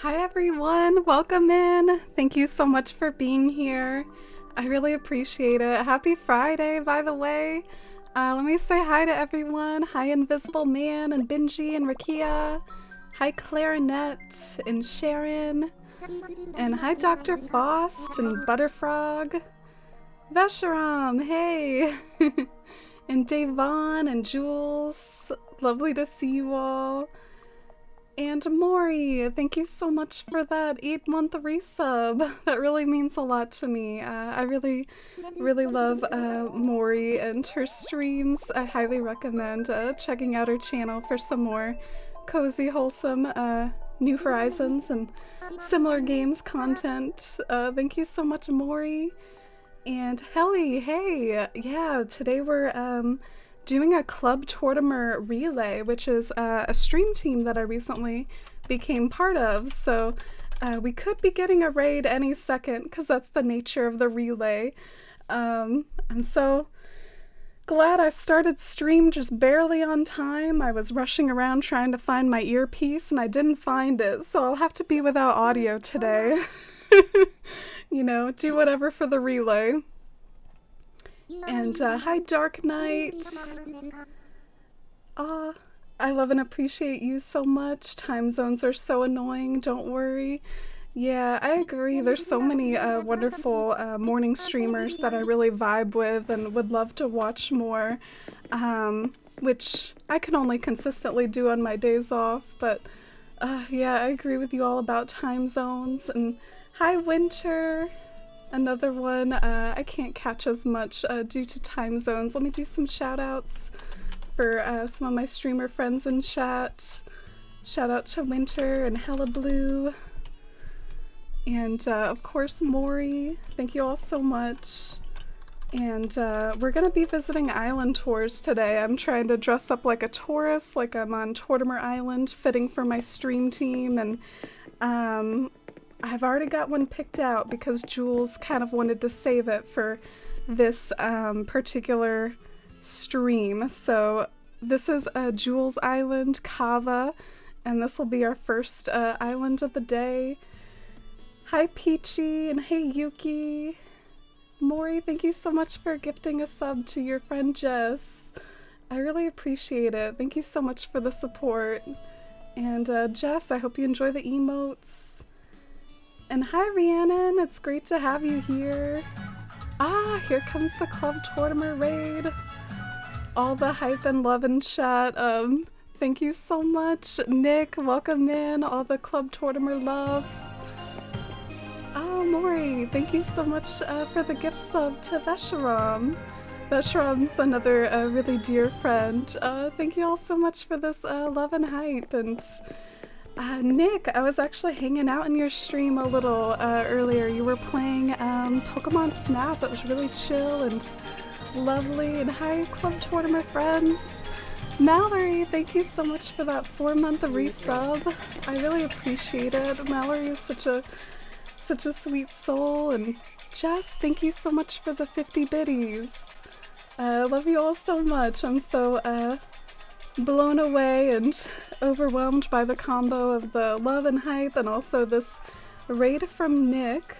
Hi everyone, welcome in. Thank you so much for being here. I really appreciate it. Happy Friday, by the way. Let me say hi to everyone. Hi Invisible Man and Benji and Rakia. Hi Clarinet and Sharon. And hi Dr. Faust and Butterfrog. Vesharam, hey! And Davon and Jules. Lovely to see you all. And Maury, thank you so much for that 8-month resub. That really means a lot to me. I really love Maury and her streams. I highly recommend checking out her channel for some more cozy, wholesome New Horizons and similar games content. Thank you so much, Maury. And Helly, hey! Yeah, today we're doing a Club Tortimer relay, which is a stream team that I recently became part of, so we could be getting a raid any second, because that's the nature of the relay. I'm so glad I started stream just barely on time. I was rushing around trying to find my earpiece, and I didn't find it, so I'll have to be without audio today. You know, do whatever for the relay. And hi Dark Knight. I love and appreciate you so much. Time zones are so annoying, don't worry. Yeah, I agree. There's so many wonderful morning streamers that I really vibe with and would love to watch more, which I can only consistently do on my days off, but yeah, I agree with you all about time zones. And hi Winter! Another one I can't catch as much due to time zones. Let me do some shout outs for some of my streamer friends in chat. Shout out to Winter and Hella Blue. And of course Maury. Thank you all so much. And we're gonna be visiting island tours today. I'm trying to dress up like a tourist, like I'm on Tortimer Island, fitting for my stream team. And I've already got one picked out because Jules kind of wanted to save it for this particular stream. So this is Jules Island, Kava, and this will be our first island of the day. Hi Peachy, and hey Yuki. Maury, thank you so much for gifting a sub to your friend Jess. I really appreciate it. Thank you so much for the support. And Jess, I hope you enjoy the emotes. And hi Rhiannon, it's great to have you here. Here comes the Club Tortimer raid. All the hype and love in chat. Thank you so much. Nick, welcome in. All the Club Tortimer love. Oh, Maury, thank you so much for the gift sub to Vesharam. Vesharam's another really dear friend. Thank you all so much for this love and hype. And Nick, I was actually hanging out in your stream a little earlier. You were playing Pokemon Snap. It was really chill and lovely. And hi, Club Tortimer friends. Mallory, thank you so much for that 4-month resub. I really appreciate it. Mallory is such a sweet soul. And Jess, thank you so much for the 50 biddies. I love you all so much. I'm so blown away and overwhelmed by the combo of the love and hype and also this raid from Nick.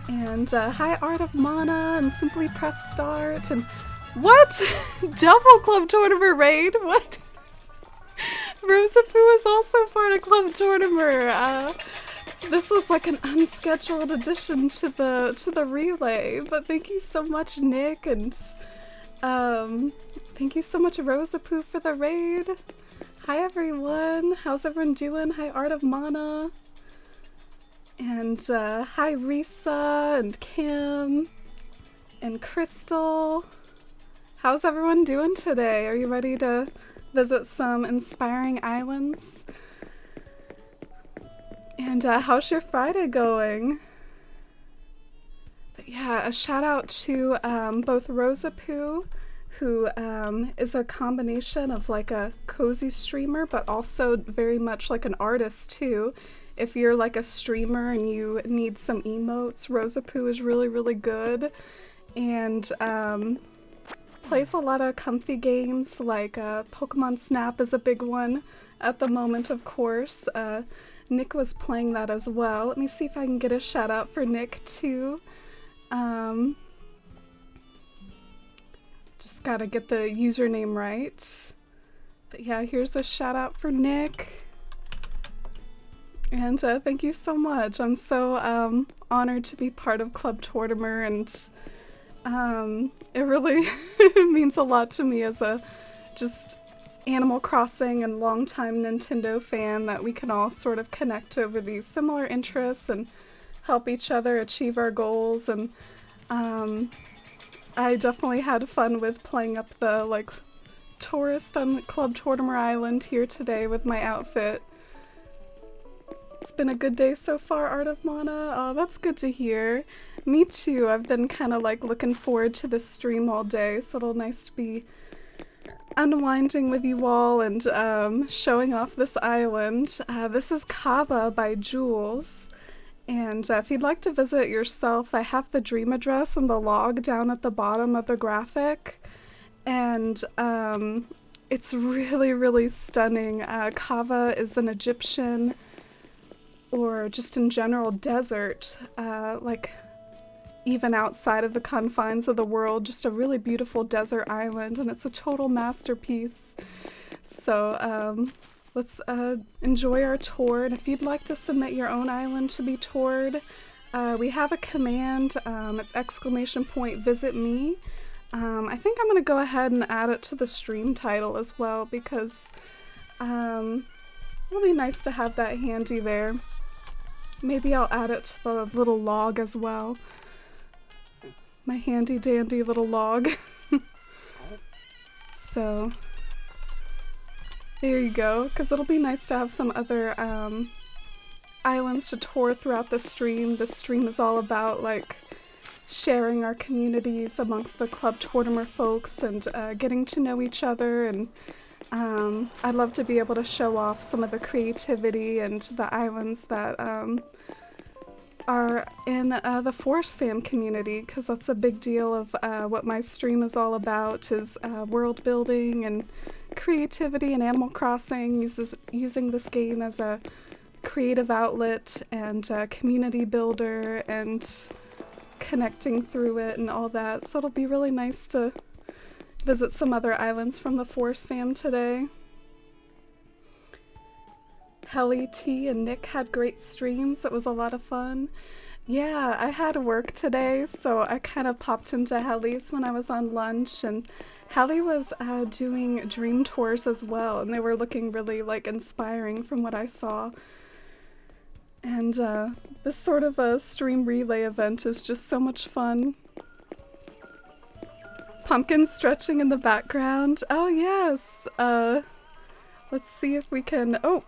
And hi Art of Mana and Simply Press Start and what? Double Club Tortimer raid? What? Rosapoo is also part of Club Tortimer. This was like an unscheduled addition to the relay, but thank you so much Nick, and thank you so much Rosapoo for the raid. Hi everyone, how's everyone doing? Hi Art of Mana. And hi Risa and Kim and Crystal. How's everyone doing today? Are you ready to visit some inspiring islands? And how's your Friday going? But yeah, a shout out to both Rosapoo, who is a combination of like a cozy streamer, but also very much like an artist too. If you're like a streamer and you need some emotes, Rosapoo is really, really good. And plays a lot of comfy games, like Pokemon Snap is a big one at the moment, of course. Nick was playing that as well. Let me see if I can get a shout out for Nick too. Just gotta get the username right. But yeah, here's a shout out for Nick. And thank you so much. I'm so honored to be part of Club Tortimer, and it really means a lot to me as a just Animal Crossing and longtime Nintendo fan that we can all sort of connect over these similar interests and help each other achieve our goals. And I definitely had fun with playing up the like tourist on Club Tortimer Island here today with my outfit. It's been a good day so far, Art of Mana. Oh, that's good to hear. Me too. I've been kind of like looking forward to this stream all day, so it'll nice to be unwinding with you all and showing off this island. This is Kava by Jules, and if you'd like to visit yourself, I have the dream address and the log down at the bottom of the graphic, and it's really, really stunning. Kava is an Egyptian, or just in general desert, like even outside of the confines of the world, just a really beautiful desert island, and it's a total masterpiece. So let's enjoy our tour, and if you'd like to submit your own island to be toured, we have a command. It's !visit me. I think I'm gonna go ahead and add it to the stream title as well, because it'll be nice to have that handy there. Maybe I'll add it to the little log as well. My handy dandy little log. So there you go, because it'll be nice to have some other islands to tour throughout the stream. This stream is all about like sharing our communities amongst the Club Tortimer folks and getting to know each other, and I'd love to be able to show off some of the creativity and the islands that are in the Force Fam community, because that's a big deal of what my stream is all about, is world building and creativity and Animal Crossing, using this game as a creative outlet and community builder and connecting through it and all that. So it'll be really nice to visit some other islands from the Force Fam today. Helly T and Nick had great streams. It was a lot of fun. Yeah, I had work today, so I kind of popped into Helly's when I was on lunch, and Helly was doing dream tours as well, and they were looking really like inspiring from what I saw. And this sort of a stream relay event is just so much fun. Pumpkin stretching in the background. Oh yes. Let's see if we can. Oh.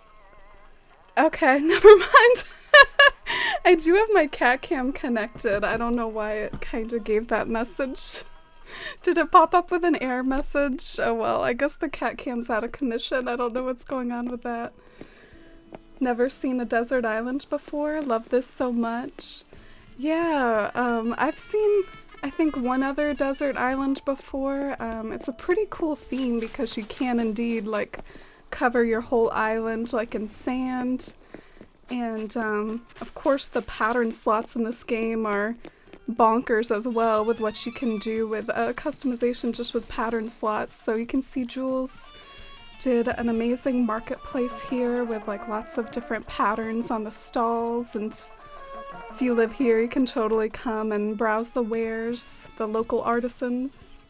Okay, never mind. I do have my cat cam connected. I don't know why it kind of gave that message. Did it pop up with an error message? Oh well, I guess the cat cam's out of commission. I don't know what's going on with that. Never seen a desert island before. Love this so much. Yeah, I've seen, I think, one other desert island before. It's a pretty cool theme because you can indeed like cover your whole island like in sand. And of course the pattern slots in this game are bonkers as well with what you can do with customization just with pattern slots. So you can see Jules did an amazing marketplace here with like lots of different patterns on the stalls, and if you live here you can totally come and browse the wares, the local artisans.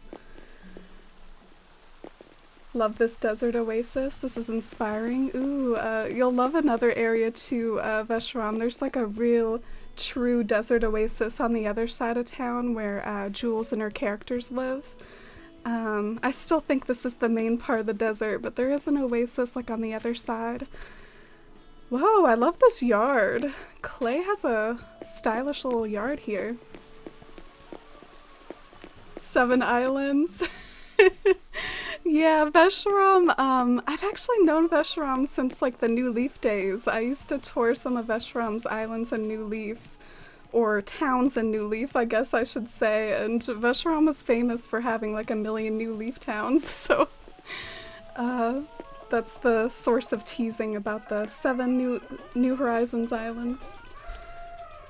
Love this desert oasis. This is inspiring. Ooh, you'll love another area too, Veshram. There's like a real true desert oasis on the other side of town where Jules and her characters live. I still think this is the main part of the desert, but there is an oasis like on the other side. Whoa, I love this yard. Clay has a stylish little yard here. 7 islands. Yeah, Veshram, I've actually known Veshram since like the New Leaf days. I used to tour some of Veshram's islands in New Leaf, or towns in New Leaf, I guess I should say, and Veshram was famous for having like a million New Leaf towns, so That's the source of teasing about the 7 New Horizons islands.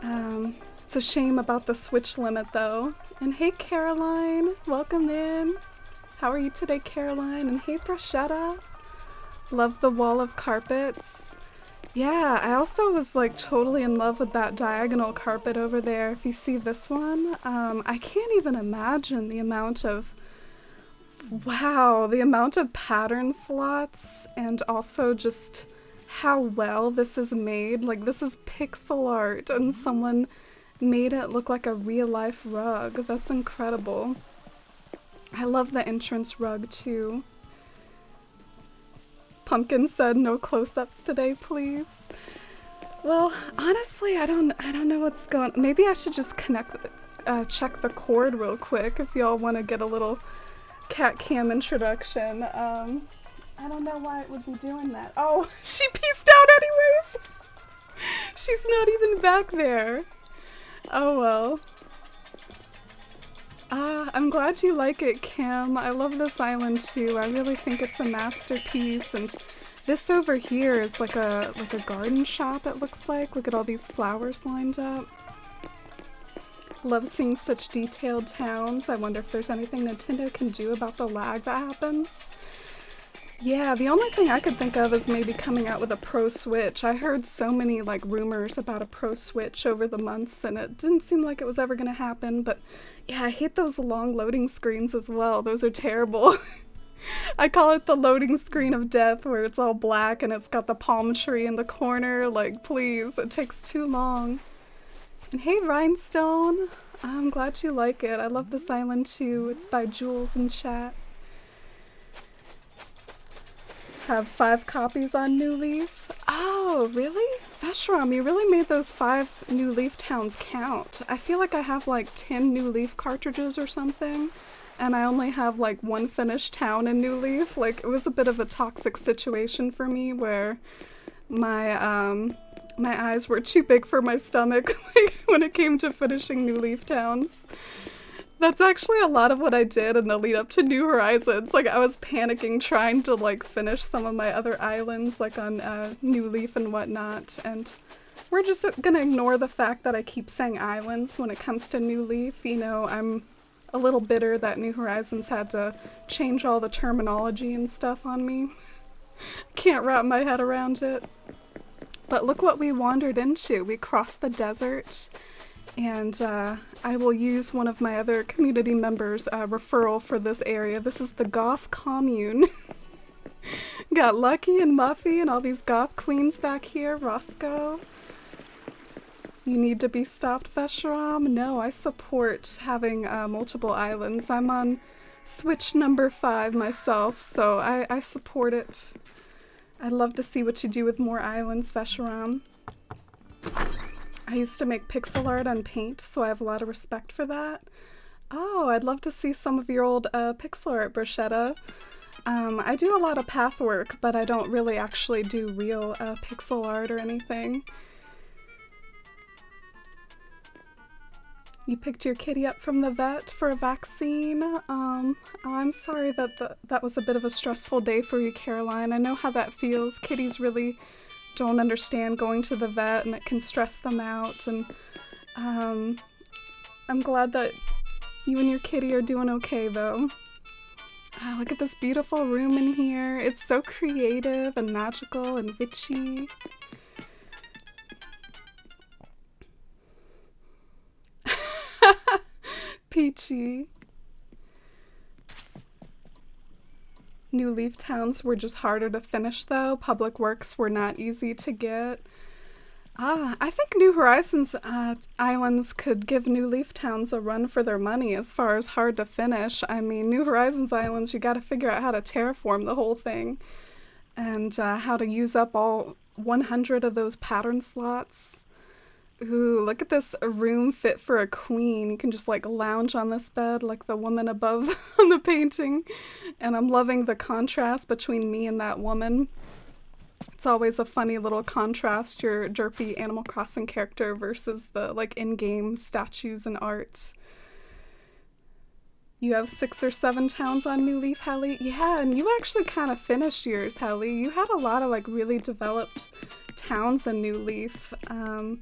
It's a shame about the Switch limit though. And hey Caroline, welcome in. How are you today, Caroline? And hey Bruschetta. Love the wall of carpets. Yeah, I also was like totally in love with that diagonal carpet over there. If you see this one, I can't even imagine the amount of, wow, the amount of pattern slots and also just how well this is made. Like this is pixel art and someone made it look like a real life rug. That's incredible. I love the entrance rug too. Pumpkin said no close-ups today, please. Well, honestly, I don't know what's going on. Maybe I should just check the cord real quick if y'all want to get a little cat cam introduction. I don't know why it would be doing that. Oh, she peaced out anyways. She's not even back there. Oh well. I'm glad you like it, Kim. I love this island too. I really think it's a masterpiece, and this over here is like a garden shop, it looks like. Look at all these flowers lined up. Love seeing such detailed towns. I wonder if there's anything Nintendo can do about the lag that happens. Yeah, the only thing I could think of is maybe coming out with a Pro Switch. I heard so many like rumors about a Pro Switch over the months and it didn't seem like it was ever gonna happen, but yeah, I hate those long loading screens as well. Those are terrible. I call it the loading screen of death where it's all black and it's got the palm tree in the corner. Like, please, it takes too long. And hey, Rhinestone. I'm glad you like it. I love this island too. It's by Jules in chat. Have 5 copies on New Leaf. Oh, really? Veshram, you really made those 5 New Leaf towns count. I feel like I have like 10 New Leaf cartridges or something, and I only have like 1 finished town in New Leaf. Like, it was a bit of a toxic situation for me where my eyes were too big for my stomach like, when it came to finishing New Leaf towns. That's actually a lot of what I did in the lead up to New Horizons. Like, I was panicking trying to like finish some of my other islands like on New Leaf and whatnot, and we're just gonna ignore the fact that I keep saying islands when it comes to New Leaf. You know, I'm a little bitter that New Horizons had to change all the terminology and stuff on me. Can't wrap my head around it. But look what we wandered into. We crossed the desert. And I will use one of my other community members' referral for this area. This is the Goth Commune. Got Lucky and Muffy and all these goth queens back here. Roscoe. You need to be stopped, Veshram? No, I support having multiple islands. I'm on Switch number 5 myself, so I support it. I'd love to see what you do with more islands, Veshram. I used to make pixel art on Paint, so I have a lot of respect for that. Oh, I'd love to see some of your old pixel art, Bruschetta. I do a lot of path work, but I don't really actually do real pixel art or anything. You picked your kitty up from the vet for a vaccine. I'm sorry that that was a bit of a stressful day for you, Caroline. I know how that feels. Kitties really don't understand going to the vet and it can stress them out, and I'm glad that you and your kitty are doing okay though. Oh, look at this beautiful room in here. It's so creative and magical and witchy. Peachy. New Leaf towns were just harder to finish though. Public works were not easy to get. I think New Horizons islands could give New Leaf towns a run for their money as far as hard to finish. I mean, New Horizons islands, you gotta figure out how to terraform the whole thing and how to use up all 100 of those pattern slots. Ooh, look at this room fit for a queen. You can just like lounge on this bed like the woman above on the painting. And I'm loving the contrast between me and that woman. It's always a funny little contrast, your derpy Animal Crossing character versus the like in-game statues and art. You have 6 or 7 towns on New Leaf, Helly? Yeah, and you actually kind of finished yours, Helly. You had a lot of like really developed towns in New Leaf. I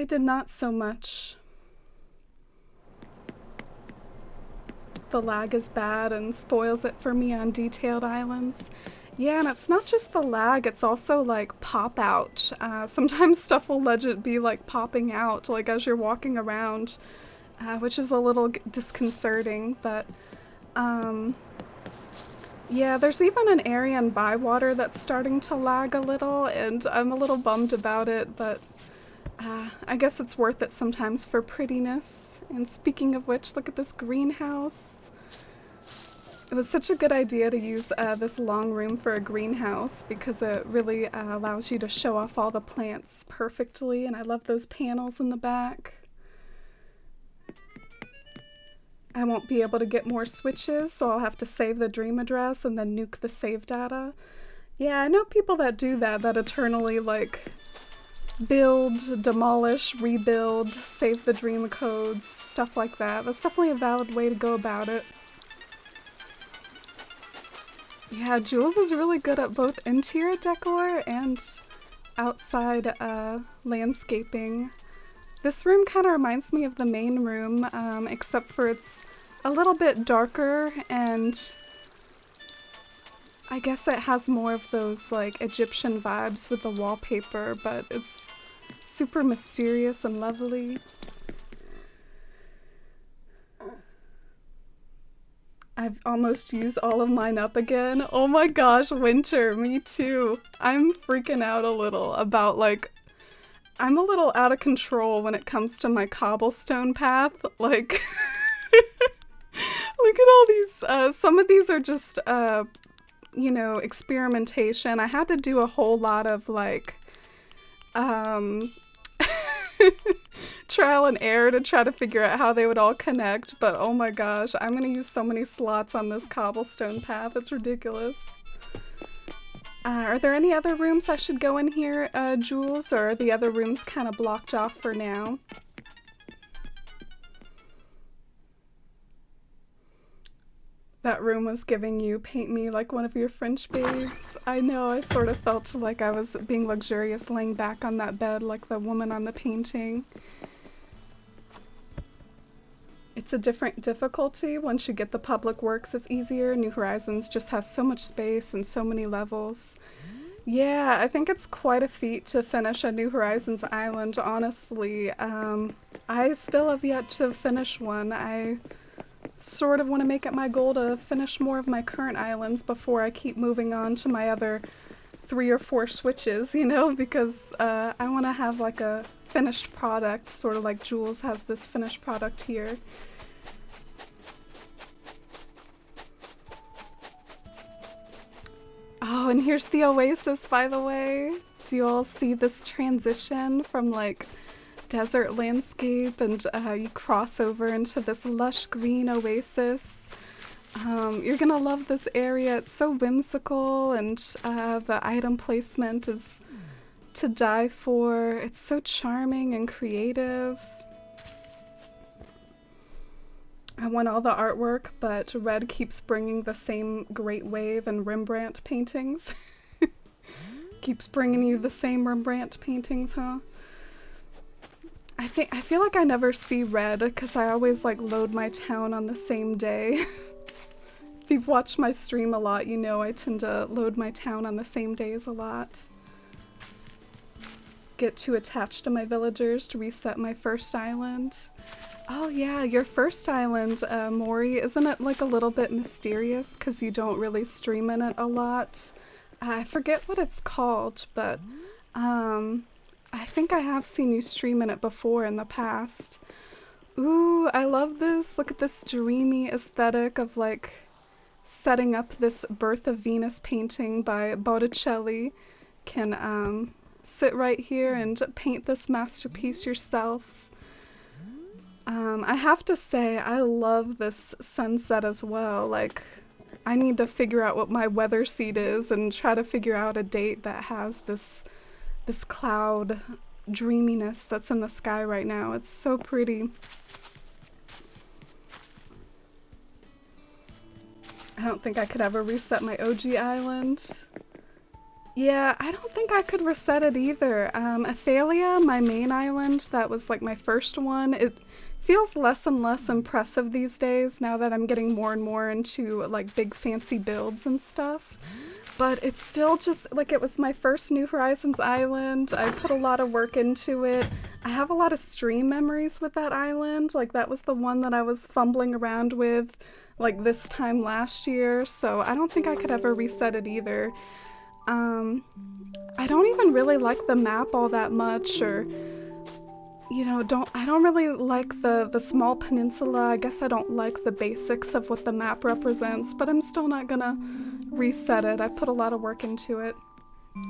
did not so much. The lag is bad and spoils it for me on Detailed Islands. Yeah, and it's not just the lag, it's also like pop out. Sometimes stuff will legit be like popping out, like as you're walking around, which is a little disconcerting, but yeah, there's even an area in Bywater that's starting to lag a little, and I'm a little bummed about it, but I guess it's worth it sometimes for prettiness. And speaking of which, look at this greenhouse. It was such a good idea to use this long room for a greenhouse because it really allows you to show off all the plants perfectly, and I love those panels in the back. I won't be able to get more switches, so I'll have to save the dream address and then nuke the save data. Yeah, I know people that do that eternally like build, demolish, rebuild, save the dream codes, stuff like that. That's definitely a valid way to go about it. Yeah, Jules is really good at both interior decor and outside landscaping. This room kind of reminds me of the main room, except for it's a little bit darker, and I guess it has more of those like Egyptian vibes with the wallpaper, but it's super mysterious and lovely. I've almost used all of mine up again. Oh my gosh, Winter, me too. I'm freaking out a little about like, I'm a little out of control when it comes to my cobblestone path. Like, look at all these, some of these are just, you know, experimentation. I had to do a whole lot of like, trial and error to try to figure out how they would all connect, but oh my gosh, I'm gonna use so many slots on this cobblestone path, it's ridiculous. Are there any other rooms I should go in here, Jules, or are the other rooms kind of blocked off for now? That room was giving you paint me like one of your French babes. I know, I sort of felt like I was being luxurious laying back on that bed like the woman on the painting. It's a different difficulty. Once you get the public works, it's easier. New Horizons just has so much space and so many levels. Yeah, I think it's quite a feat to finish a New Horizons island, honestly. I still have yet to finish one. I sort of want to make it my goal to finish more of my current islands before I keep moving on to my other 3 or 4 switches, you know, because I want to have like a finished product, sort of like Jules has this finished product here. Oh, and here's the oasis, by the way. Do you all see this transition from like desert landscape and you cross over into this lush green oasis? You're gonna love this area. It's so whimsical, and the item placement is to die for. It's so charming and creative. I want all the artwork, but Red keeps bringing the same Great Wave and Rembrandt paintings. Keeps bringing you the same Rembrandt paintings, huh? I feel like I never see Red because I always like load my town on the same day. If you've watched my stream a lot, you know I tend to load my town on the same days a lot. Get too attached to my villagers to reset my first island. Oh yeah, your first island, Mori, isn't it like a little bit mysterious because you don't really stream in it a lot? I forget what it's called, but I think I have seen you stream in it before in the past. Ooh, I love this. Look at this dreamy aesthetic of like setting up this Birth of Venus painting by Botticelli. Can sit right here and paint this masterpiece yourself. I have to say, I love this sunset as well. Like, I need to figure out what my weather seed is and try to figure out a date that has this cloud dreaminess that's in the sky right now. It's so pretty. I don't think I could ever reset my OG island. Yeah, I don't think I could reset it either. Athalia, my main island, that was like my first one, it feels less and less impressive these days now that I'm getting more and more into like big fancy builds and stuff. But it's still just like it was my first New Horizons island. I put a lot of work into it. I have a lot of stream memories with that island. Like that was the one that I was fumbling around with like this time last year. So I don't think I could ever reset it either. I don't even really like the map all that much, or you know, I don't really like the small peninsula. I guess I don't like the basics of what the map represents, but I'm still not gonna reset it. I put a lot of work into it.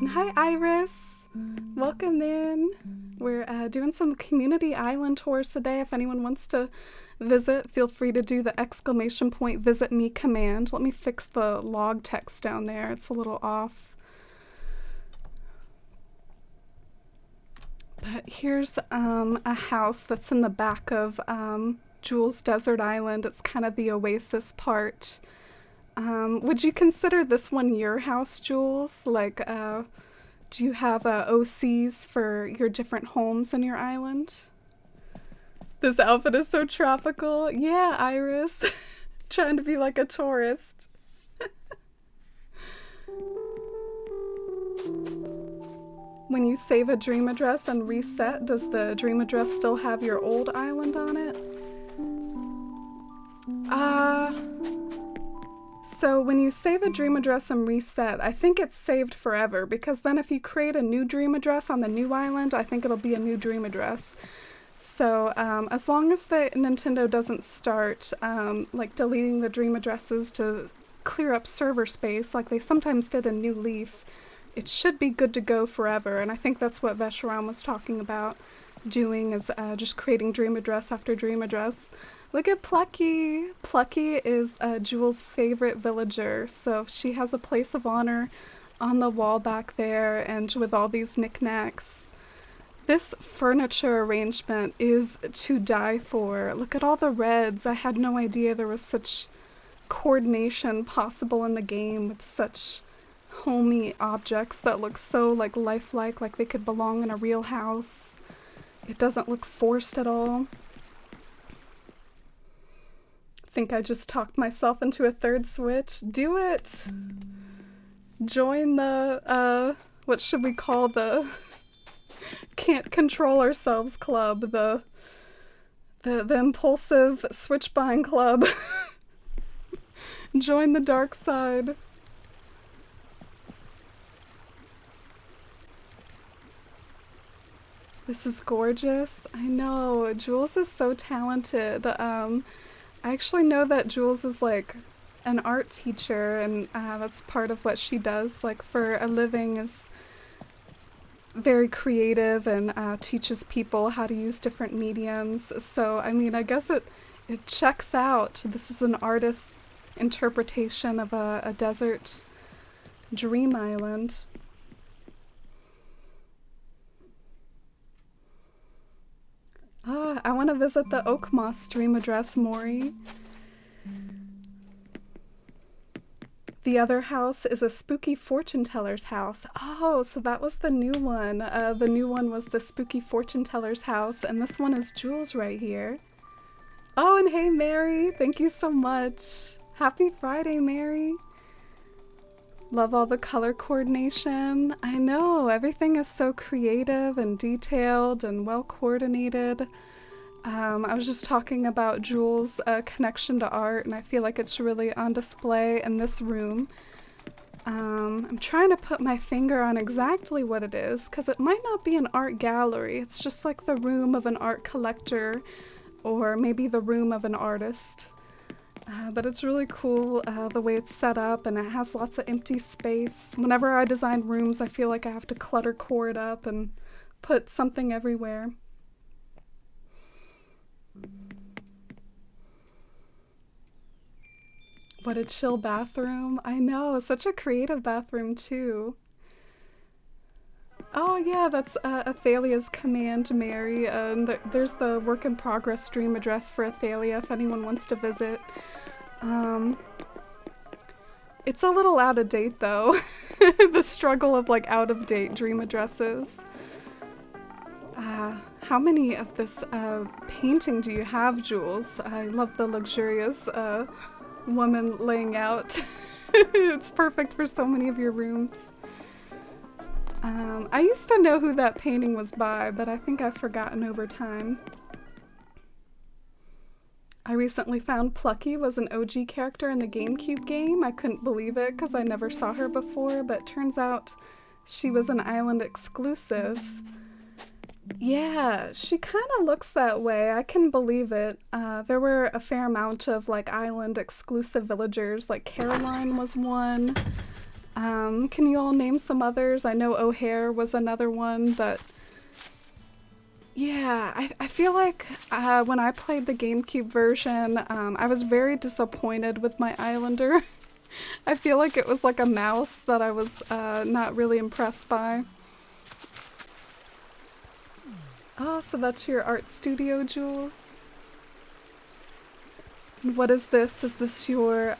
And hi Iris! Welcome in. We're doing some community island tours today. If anyone wants to visit, feel free to do the ! visit me command. Let me fix the log text down there. It's a little off. But here's a house that's in the back of Jules Desert Island. It's kind of the oasis part. Would you consider this one your house, Jules? Like, do you have OCs for your different homes in your island? This outfit is so tropical. Yeah, Iris. Trying to be like a tourist. When you save a dream address and reset, does the dream address still have your old island on it? So when you save a dream address and reset, I think it's saved forever, because then if you create a new dream address on the new island, I think it'll be a new dream address. So as long as the Nintendo doesn't start like deleting the dream addresses to clear up server space like they sometimes did in New Leaf, it should be good to go forever. And I think that's what Vesharam was talking about doing, is just creating dream address after dream address. Look at Plucky! Plucky is Jules' favorite villager, so she has a place of honor on the wall back there, and with all these knickknacks. This furniture arrangement is to die for. Look at all the reds. I had no idea there was such coordination possible in the game with such homey objects that look so like lifelike, like they could belong in a real house. It doesn't look forced at all. Think I just talked myself into a third Switch. Do it! Join the, what should we call the can't control ourselves club, the impulsive Switch buying club. Join the dark side. This is gorgeous. I know, Jules is so talented. I actually know that Jules is like an art teacher, and that's part of what she does like for a living, is very creative and teaches people how to use different mediums. So I mean, I guess it checks out. This is an artist's interpretation of a desert dream island. I want to visit the Oak Moss dream address, Maury. The other house is a spooky fortune teller's house. Oh, so that was the new one. The new one was the spooky fortune teller's house, and this one is Jules right here. Oh, and hey, Mary. Thank you so much. Happy Friday, Mary. Love all the color coordination. I know, everything is so creative and detailed and well coordinated. I was just talking about Jules' connection to art, and I feel like it's really on display in this room. I'm trying to put my finger on exactly what it is, because it might not be an art gallery. It's just like the room of an art collector, or maybe the room of an artist. But it's really cool the way it's set up, and it has lots of empty space. Whenever I design rooms, I feel like I have to clutter core it up and put something everywhere. What a chill bathroom. I know, such a creative bathroom too. Oh yeah, that's Athalia's command, Mary. There's the work in progress stream address for Athalia if anyone wants to visit. It's a little out of date though. The struggle of like out of date dream addresses. How many of this painting do you have, Jules? I love the luxurious woman laying out. It's perfect for so many of your rooms. I used to know who that painting was by, but I think I've forgotten over time. I recently found Plucky was an OG character in the GameCube game. I couldn't believe it because I never saw her before, but turns out she was an island exclusive. Yeah, she kind of looks that way. I can believe it. There were a fair amount of like island exclusive villagers, like Caroline was one. Can you all name some others? I know O'Hare was another one, but yeah, I feel like when I played the GameCube version, I was very disappointed with my islander. I feel like it was like a mouse that I was not really impressed by. Oh, so that's your art studio, Jules? And what is this? Is this your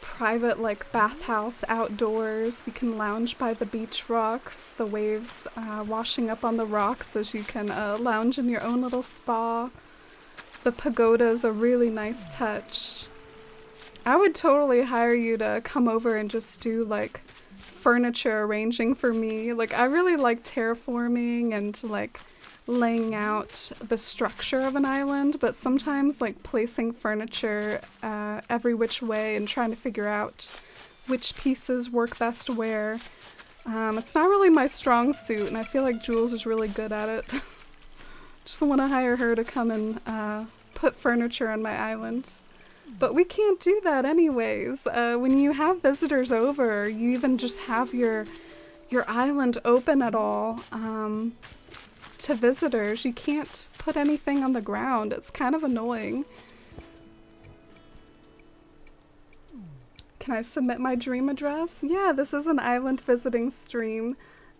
private like bathhouse outdoors? You can lounge by the beach rocks, the waves washing up on the rocks as you can lounge in your own little spa. The pagoda is a really nice touch. I would totally hire you to come over and just do like furniture arranging for me. Like I really like terraforming and like laying out the structure of an island, but sometimes like placing furniture every which way and trying to figure out which pieces work best where. It's not really my strong suit, and I feel like Jules is really good at it. Just want to hire her to come and put furniture on my island. But we can't do that anyways. When you have visitors over, you even just have your island open at all to visitors. You can't put anything on the ground. It's kind of annoying. Can I submit my dream address? Yeah, this is an island visiting stream.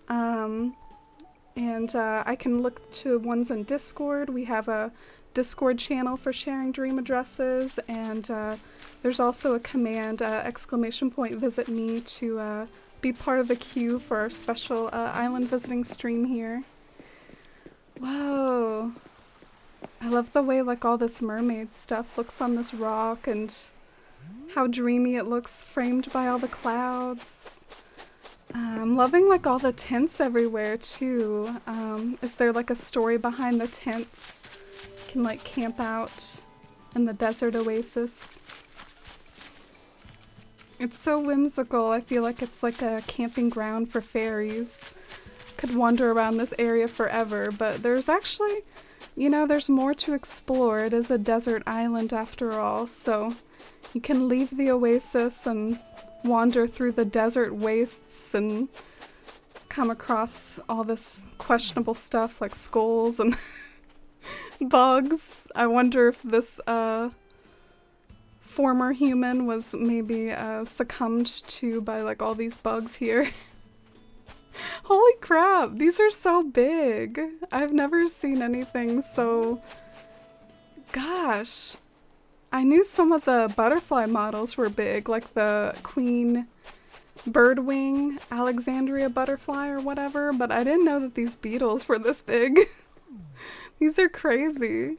And I can look to ones in Discord. We have a Discord channel for sharing dream addresses, and there's also a command, ! Visit me to be part of the queue for our special island visiting stream here. Whoa. I love the way like all this mermaid stuff looks on this rock and how dreamy it looks framed by all the clouds. I'm loving like all the tents everywhere too. Is there like a story behind the tents? Can like camp out in the desert oasis. It's so whimsical. I feel like it's like a camping ground for fairies. Could wander around this area forever, but there's actually, you know, there's more to explore. It is a desert island after all, so you can leave the oasis and wander through the desert wastes and come across all this questionable stuff like skulls and bugs. I wonder if this former human was maybe succumbed to by like all these bugs here. Holy crap, these are so big. I've never seen anything so... Gosh. I knew some of the butterfly models were big, like the Queen Birdwing Alexandria butterfly or whatever, but I didn't know that these beetles were this big. These are crazy.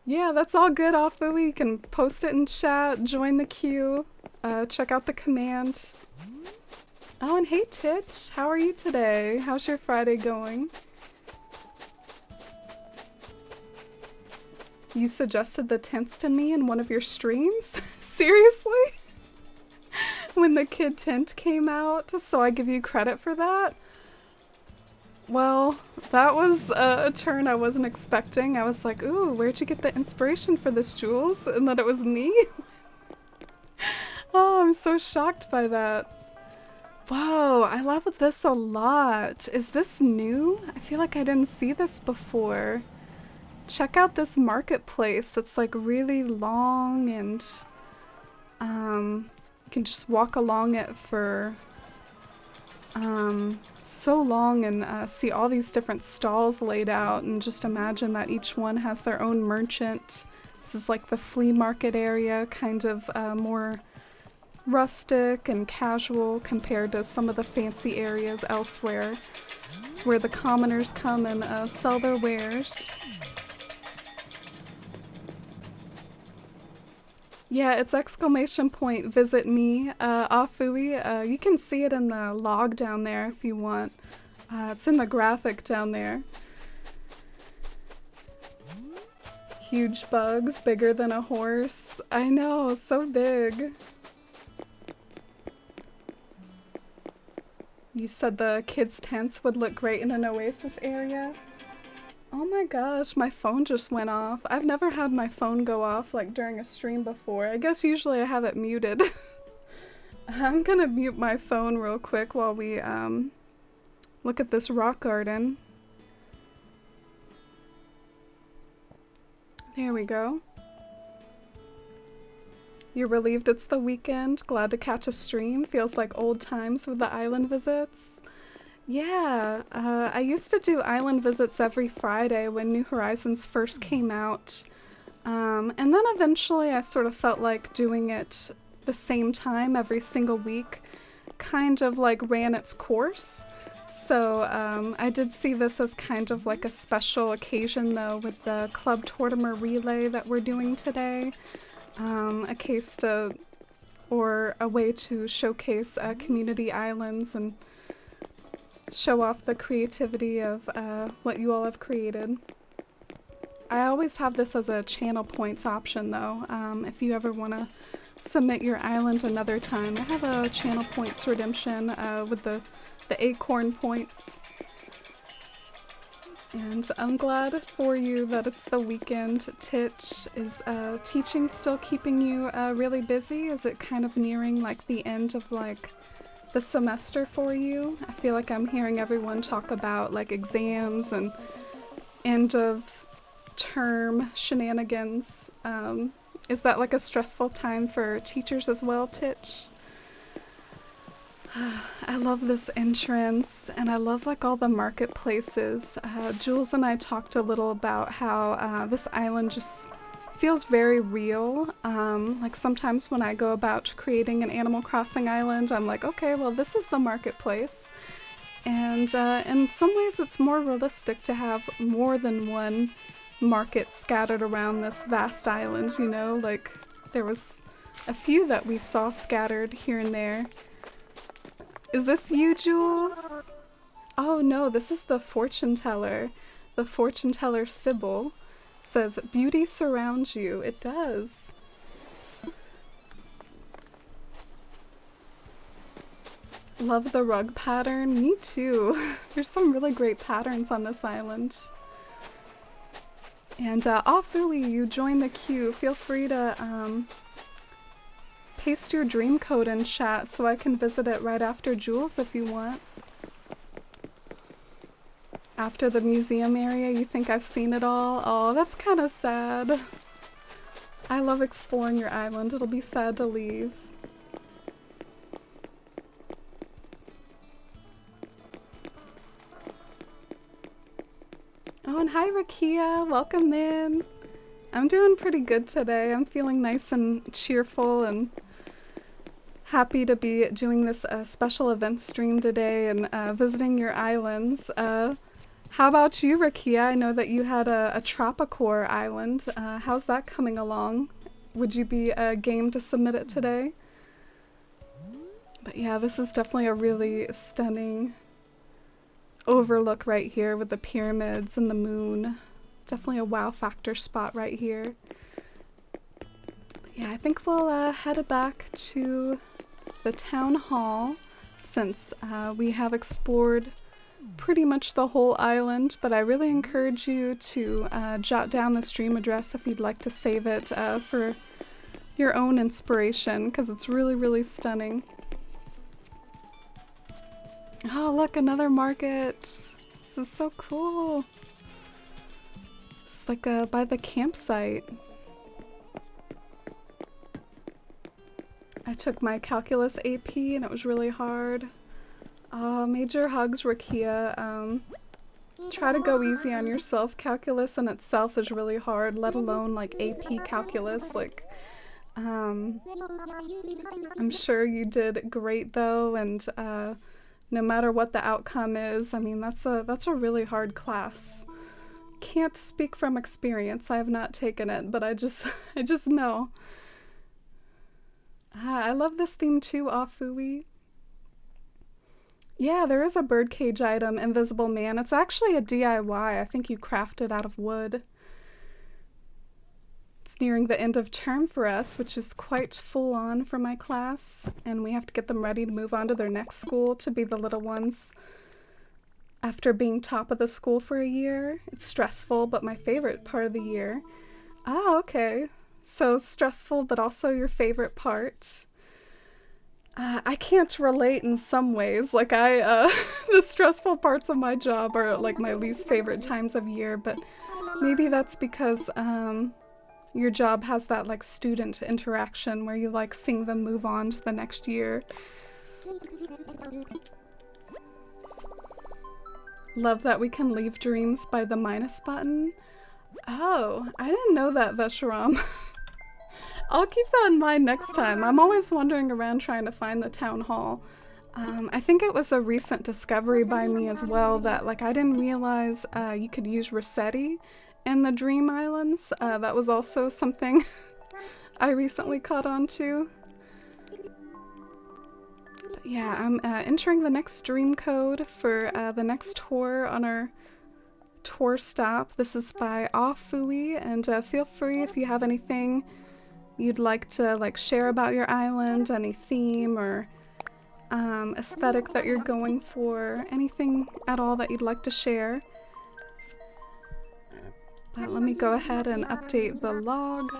Yeah, that's all good, Afu. You can post it in chat, join the queue, check out the command. Oh, and hey Titch, how are you today? How's your Friday going? You suggested the tents to me in one of your streams? Seriously? When the kid tent came out, so I give you credit for that? Well, that was a turn I wasn't expecting. I was like, ooh, where'd you get the inspiration for this, Jules? And then it was me? Oh, I'm so shocked by that. Whoa, I love this a lot. Is this new? I feel like I didn't see this before. Check out this marketplace that's like really long and you can just walk along it for so long and see all these different stalls laid out, and just imagine that each one has their own merchant This is like the flea market area, kind of more rustic and casual compared to some of the fancy areas elsewhere. It's where the commoners come and sell their wares. Yeah, it's exclamation point visit me, Afui. You can see it in the log down there if you want. It's in the graphic down there. Huge bugs, bigger than a horse. I know, so big. You said the kids' tents would look great in an oasis area? Oh my gosh, my phone just went off. I've never had my phone go off like during a stream before. I guess usually I have it muted. I'm gonna mute my phone real quick while we look at this rock garden. There we go. You're relieved it's the weekend, glad to catch a stream. Feels like old times with the island visits. Yeah, I used to do island visits every Friday when New Horizons first came out. And then eventually I sort of felt like doing it the same time every single week kind of like ran its course. So I did see this as kind of like a special occasion though with the Club Tortimer Relay that we're doing today. A case to, or a way to showcase community islands and show off the creativity of what you all have created. I always have this as a channel points option though, if you ever want to submit your island another time. I have a channel points redemption with the acorn points. And I'm glad for you that it's the weekend. Titch, is teaching still keeping you really busy? Is it kind of nearing like the end of like the semester for you? I feel like I'm hearing everyone talk about like exams and end of term shenanigans. Is that like a stressful time for teachers as well, Titch? I love this entrance, and I love like all the marketplaces. Jules and I talked a little about how this island just feels very real. Like sometimes when I go about creating an Animal Crossing island, I'm like, okay, well this is the marketplace. And in some ways it's more realistic to have more than one market scattered around this vast island, you know? Like there was a few that we saw scattered here and there. Is this you, Jules? Oh no, this is the fortune teller. The fortune teller Sybil says, beauty surrounds you. It does. Love the rug pattern. Me too. There's some really great patterns on this island. And Afui, you joined the queue. Feel free to paste your dream code in chat so I can visit it right after Jules if you want. After the museum area, you think I've seen it all? Oh, that's kind of sad. I love exploring your island. It'll be sad to leave. Oh, and hi Rakia, welcome in. I'm doing pretty good today. I'm feeling nice and cheerful and happy to be doing this special event stream today and visiting your islands. How about you, Rakia? I know that you had a Tropicore island. How's that coming along? Would you be game to submit it today? But yeah, this is definitely a really stunning overlook right here with the pyramids and the moon. Definitely a wow factor spot right here. Yeah, I think we'll head back to the town hall since we have explored pretty much the whole island, but I really encourage you to jot down the stream address if you'd like to save it for your own inspiration, because it's really, really stunning. Oh, look, another market. This is so cool. It's like by the campsite. I took my calculus AP and it was really hard. Major hugs, Rakia. Try to go easy on yourself. Calculus in itself is really hard, let alone like AP calculus. Like, I'm sure you did great though, and no matter what the outcome is, I mean that's a really hard class. Can't speak from experience. I have not taken it, but I just know. I love this theme too, Afui. Yeah, there is a birdcage item, Invisible Man. It's actually a DIY. I think you crafted out of wood. It's nearing the end of term for us, which is quite full on for my class, and we have to get them ready to move on to their next school to be the little ones. After being top of the school for a year, it's stressful, but my favorite part of the year. Oh, okay. So stressful, but also your favorite part. I can't relate in some ways. Like the stressful parts of my job are like my least favorite times of year, but maybe that's because your job has that like student interaction where you like seeing them move on to the next year. Love that we can leave dreams by the minus button. Oh, I didn't know that, Vesharam. I'll keep that in mind next time. I'm always wandering around trying to find the town hall. I think it was a recent discovery by me as well that like I didn't realize you could use Resetti in the Dream Islands. That was also something I recently caught on to. But yeah, I'm entering the next dream code for the next tour on our tour stop. This is by Afui, and feel free if you have anything you'd like to like share about your island, any theme or aesthetic that you're going for, anything at all that you'd like to share. But let me go ahead and update the log.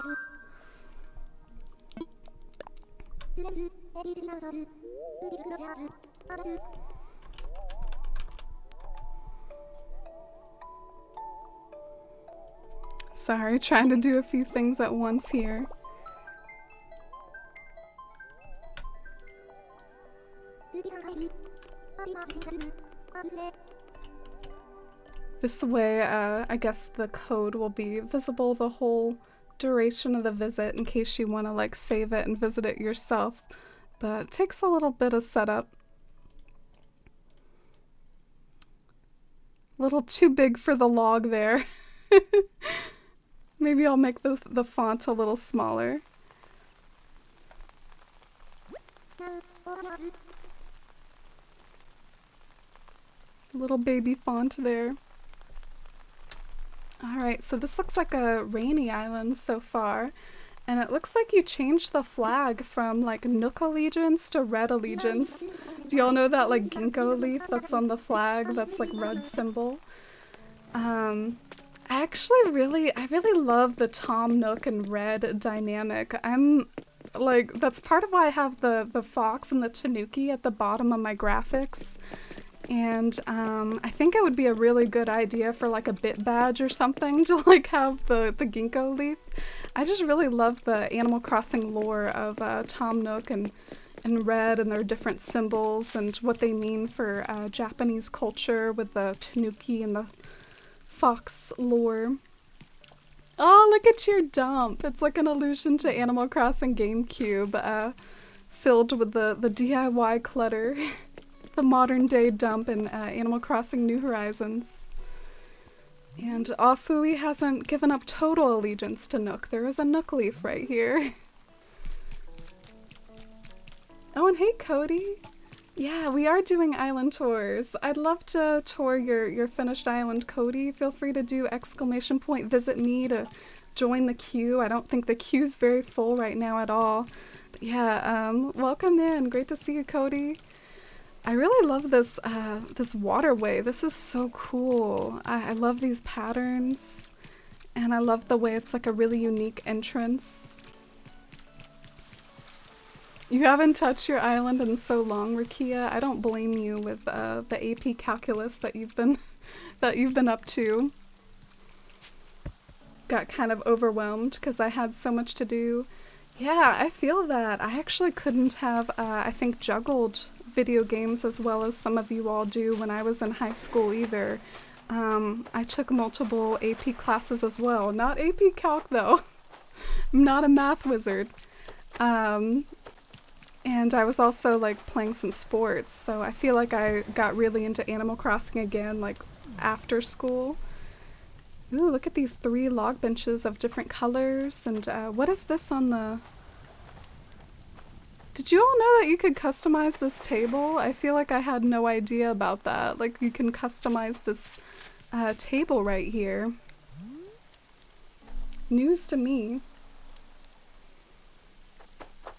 Sorry, trying to do a few things at once here. This way, I guess the code will be visible the whole duration of the visit in case you want to like save it and visit it yourself, but it takes a little bit of setup. A little too big for the log there. Maybe I'll make the font a little smaller. Little baby font there. Alright, so this looks like a rainy island so far, and it looks like you changed the flag from like Nook allegiance to red allegiance. Do y'all know that like ginkgo leaf that's on the flag, that's like red symbol? I really love the Tom Nook and Red dynamic. That's part of why I have the fox and the tanuki at the bottom of my graphics. And I think it would be a really good idea for like a bit badge or something to like have the ginkgo leaf. I just really love the Animal Crossing lore of Tom Nook and Red and their different symbols and what they mean for Japanese culture with the tanuki and the fox lore. Oh, look at your dump. It's like an allusion to Animal Crossing GameCube, filled with the DIY clutter. The modern day dump in Animal Crossing New Horizons. And Afui hasn't given up total allegiance to Nook. There is a Nook leaf right here. Oh, and hey Cody. Yeah, we are doing island tours. I'd love to tour your finished island, Cody. Feel free to do !visit me to join the queue. I don't think the queue's very full right now at all. But yeah, welcome in. Great to see you, Cody. I really love this this waterway. This is so cool. I love these patterns, and I love the way it's like a really unique entrance. You haven't touched your island in so long, Rakia. I don't blame you with the AP calculus that you've been up to. Got kind of overwhelmed because I had so much to do. Yeah, I feel that. I actually couldn't have, I think, juggled video games as well as some of you all do when I was in high school either. I took multiple AP classes as well. Not AP Calc though. I'm not a math wizard. And I was also like playing some sports, so I feel like I got really into Animal Crossing again, like after school. Ooh, look at these 3 log benches of different colors, and what is this on the... Did you all know that you could customize this table? I feel like I had no idea about that. Like, you can customize this table right here. News to me.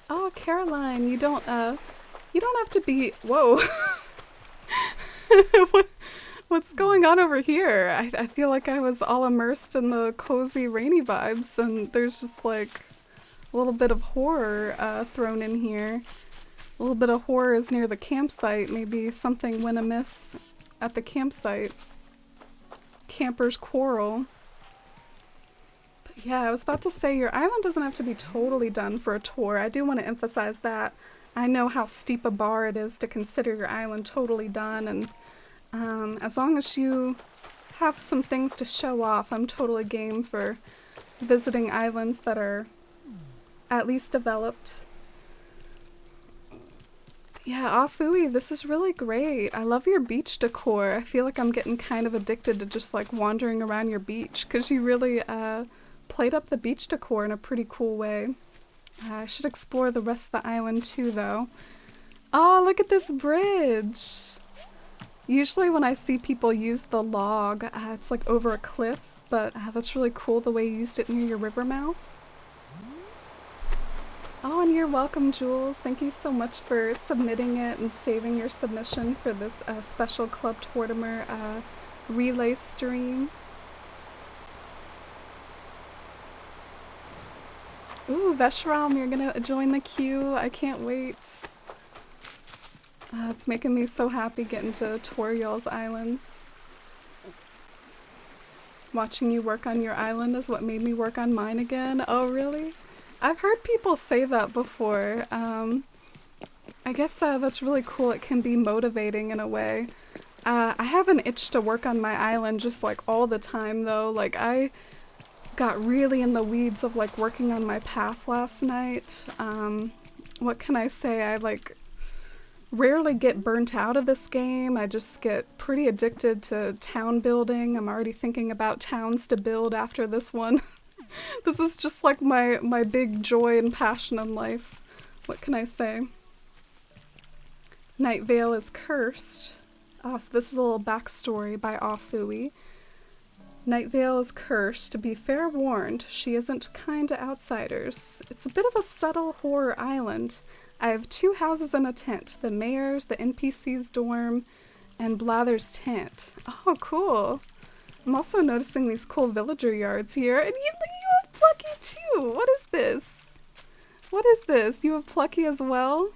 Oh, Caroline, you don't have to be... Whoa. What's going on over here? I feel like I was all immersed in the cozy, rainy vibes, and there's just like a little bit of horror thrown in here. A little bit of horror is near the campsite. Maybe something went amiss at the campsite. Campers quarrel. But yeah, I was about to say your island doesn't have to be totally done for a tour. I do want to emphasize that. I know how steep a bar it is to consider your island totally done, and as long as you have some things to show off, I'm totally game for visiting islands that are at least developed. Yeah, Afui, this is really great. I love your beach decor. I feel like I'm getting kind of addicted to just like wandering around your beach, because you really played up the beach decor in a pretty cool way. I should explore the rest of the island too, though. Oh, look at this bridge! Usually when I see people use the log, it's like over a cliff, but that's really cool the way you used it near your river mouth. Oh, and you're welcome, Jules. Thank you so much for submitting it and saving your submission for this special Club Tortimer relay stream. Ooh, Veshram, you're gonna join the queue. I can't wait. It's making me so happy getting to tour y'all's islands. Watching you work on your island is what made me work on mine again. Oh, really? I've heard people say that before. I guess that's really cool. It can be motivating in a way. I have an itch to work on my island just like all the time though. Like I got really in the weeds of like working on my path last night. What can I say? I like rarely get burnt out of this game. I just get pretty addicted to town building. I'm already thinking about towns to build after this one. This is just like my big joy and passion in life. What can I say? Night Vale is cursed. Oh, so this is a little backstory by Afui. Night Vale is cursed. Be fair warned, she isn't kind to outsiders. It's a bit of a subtle horror island. I have 2 houses and a tent. The mayor's, the NPC's dorm, and Blather's tent. Oh, cool. I'm also noticing these cool villager yards here. And you have Plucky too! What is this? What is this? You have Plucky as well?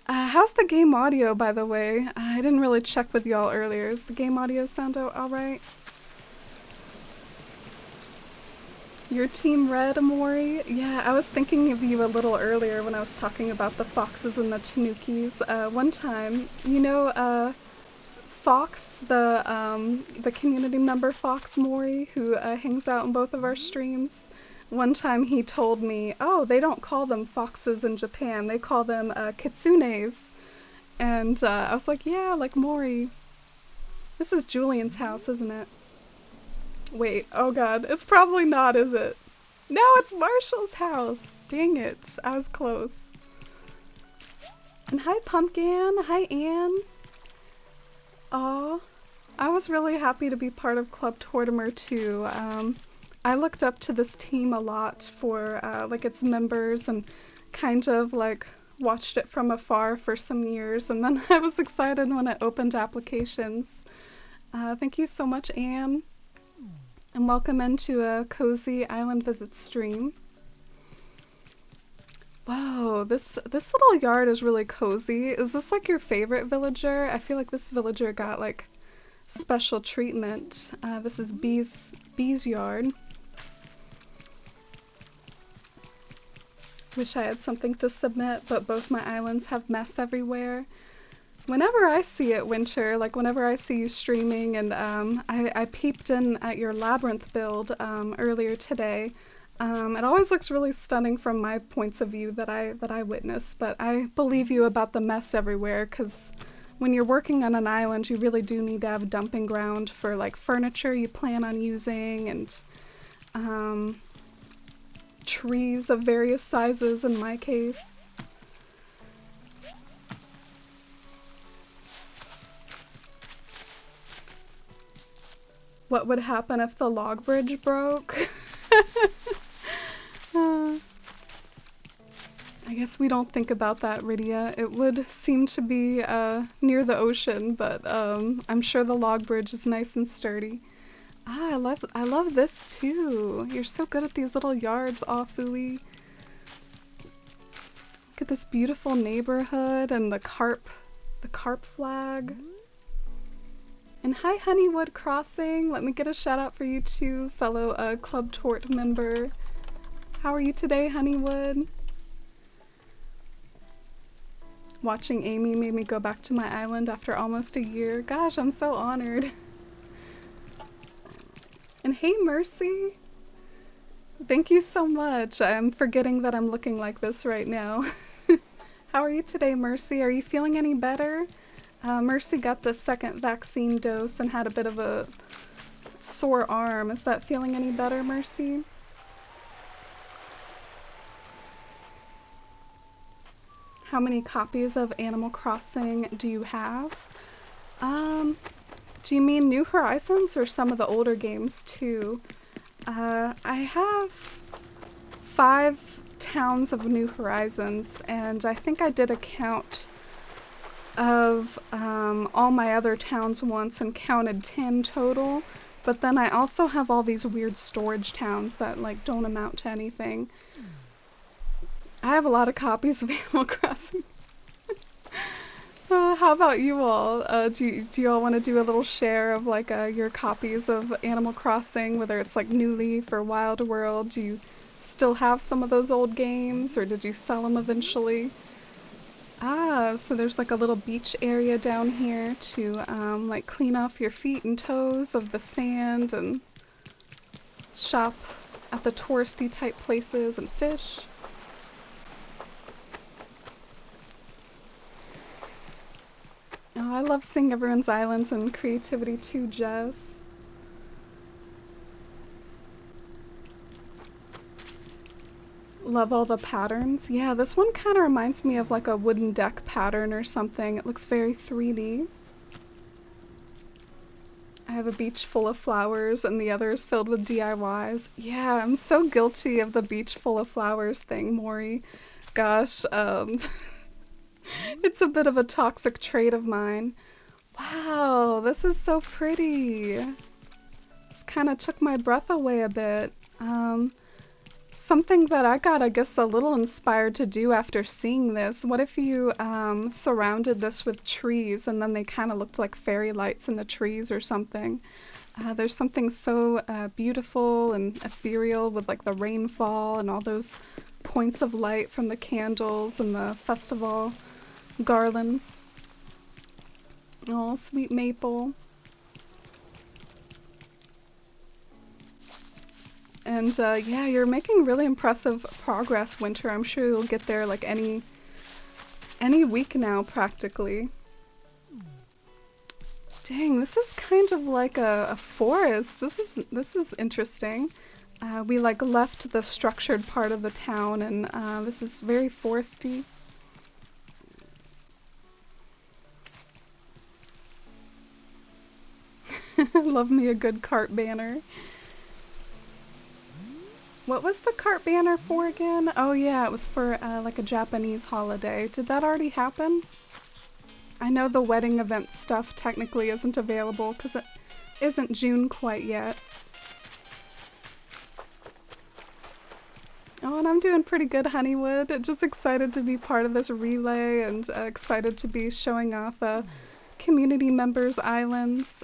How's the game audio, by the way? I didn't really check with y'all earlier. Does the game audio sound alright? Your team red, Amori? Yeah, I was thinking of you a little earlier when I was talking about the foxes and the tanukis. One time, you know, Fox, the community member Fox Mori, who hangs out in both of our streams. One time he told me, oh, they don't call them foxes in Japan, they call them kitsunes. And I was like, yeah, like Mori. This is Julian's house, isn't it? Wait, oh god, it's probably not, is it? No, it's Marshall's house! Dang it, I was close. And hi Pumpkin, hi Anne. Aw, I was really happy to be part of Club Tortimer too. I looked up to this team a lot for like its members and kind of like watched it from afar for some years, and then I was excited when it opened applications. Thank you so much, Anne. And welcome into a cozy island visit stream. Wow, this little yard is really cozy. Is this like your favorite villager? I feel like this villager got like special treatment. This is Bee's yard. Wish I had something to submit, but both my islands have mess everywhere. Whenever I see it, Winter, like whenever I see you streaming, and I peeped in at your Labyrinth build earlier today. It always looks really stunning from my points of view that I witness, but I believe you about the mess everywhere, because when you're working on an island, you really do need to have a dumping ground for like furniture you plan on using, and trees of various sizes in my case. What would happen if the log bridge broke? I guess we don't think about that, Rydia. It would seem to be near the ocean, but I'm sure the log bridge is nice and sturdy. Ah, I love this too. You're so good at these little yards, Afui. Look at this beautiful neighborhood and the carp flag. And hi, Honeywood Crossing. Let me get a shout out for you too, fellow Club Tort member. How are you today, Honeywood? Watching Amy made me go back to my island after almost a year. Gosh, I'm so honored. And hey, Mercy. Thank you so much. I'm forgetting that I'm looking like this right now. How are you today, Mercy? Are you feeling any better? Mercy got the second vaccine dose and had a bit of a sore arm. Is that feeling any better, Mercy? How many copies of Animal Crossing do you have? Do you mean New Horizons or some of the older games too? I have 5 towns of New Horizons, and I think I did a count of all my other towns once and counted 10 total, but then I also have all these weird storage towns that like don't amount to anything. I have a lot of copies of Animal Crossing. How about you all? Do you all want to do a little share of like your copies of Animal Crossing, whether it's like New Leaf or Wild World? Do you still have some of those old games, or did you sell them eventually? Ah, so there's like a little beach area down here to like clean off your feet and toes of the sand and shop at the touristy type places and fish. Oh, I love seeing everyone's islands and creativity too, Jess. Love all the patterns. Yeah, this one kind of reminds me of like a wooden deck pattern or something. It looks very 3D. I have a beach full of flowers and the others filled with DIYs. Yeah, I'm so guilty of the beach full of flowers thing, Maury. Gosh, it's a bit of a toxic trait of mine. Wow, this is so pretty. This kind of took my breath away a bit. Something that I got, I guess, a little inspired to do after seeing this. What if you surrounded this with trees and then they kind of looked like fairy lights in the trees or something? There's something so beautiful and ethereal with like the rainfall and all those points of light from the candles and the festival garlands. Oh, sweet maple. And yeah, you're making really impressive progress, Winter. I'm sure you'll get there like any week now, practically. Dang, this is kind of like a forest. This is interesting. We like left the structured part of the town, and this is very foresty. Love me a good cart banner. What was the cart banner for again? Oh yeah, it was for like a Japanese holiday. Did that already happen? I know the wedding event stuff technically isn't available because it isn't June quite yet. Oh, and I'm doing pretty good, Honeywood. Just excited to be part of this relay and excited to be showing off community members' islands.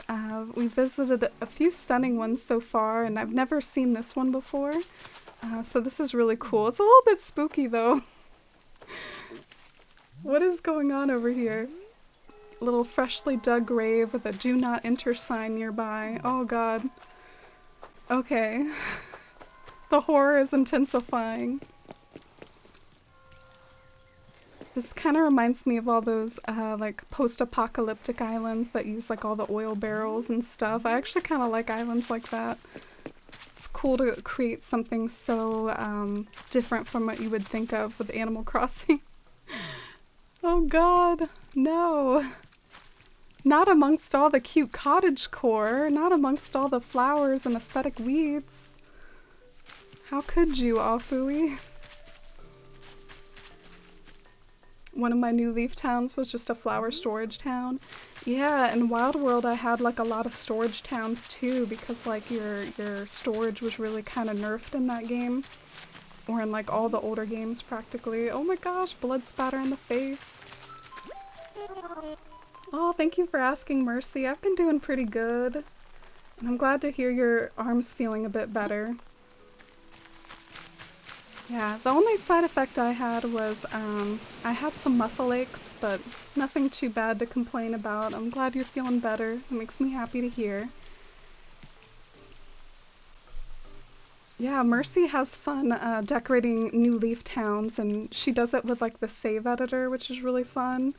We visited a few stunning ones so far, and I've never seen this one before. So this is really cool. It's a little bit spooky though. What is going on over here? little freshly dug grave with a do not enter sign nearby. Oh god. Okay. The horror is intensifying. This kind of reminds me of all those like post-apocalyptic islands that use like all the oil barrels and stuff. I actually kind of like islands like that. It's cool to create something so different from what you would think of with Animal Crossing. Oh god, no. Not amongst all the cute cottagecore, not amongst all the flowers and aesthetic weeds. How could you, Afui? One of my new Leaf towns was just a flower storage town. Yeah, in Wild World I had like a lot of storage towns too, because like your storage was really kind of nerfed in that game. Or in like all the older games practically. Oh my gosh, blood spatter in the face. Oh, thank you for asking, Mercy. I've been doing pretty good. And I'm glad to hear your arm's feeling a bit better. Yeah, the only side effect I had was I had some muscle aches, but nothing too bad to complain about. I'm glad you're feeling better. It makes me happy to hear. Yeah, Mercy has fun decorating new Leaf towns, and she does it with like the save editor, which is really fun.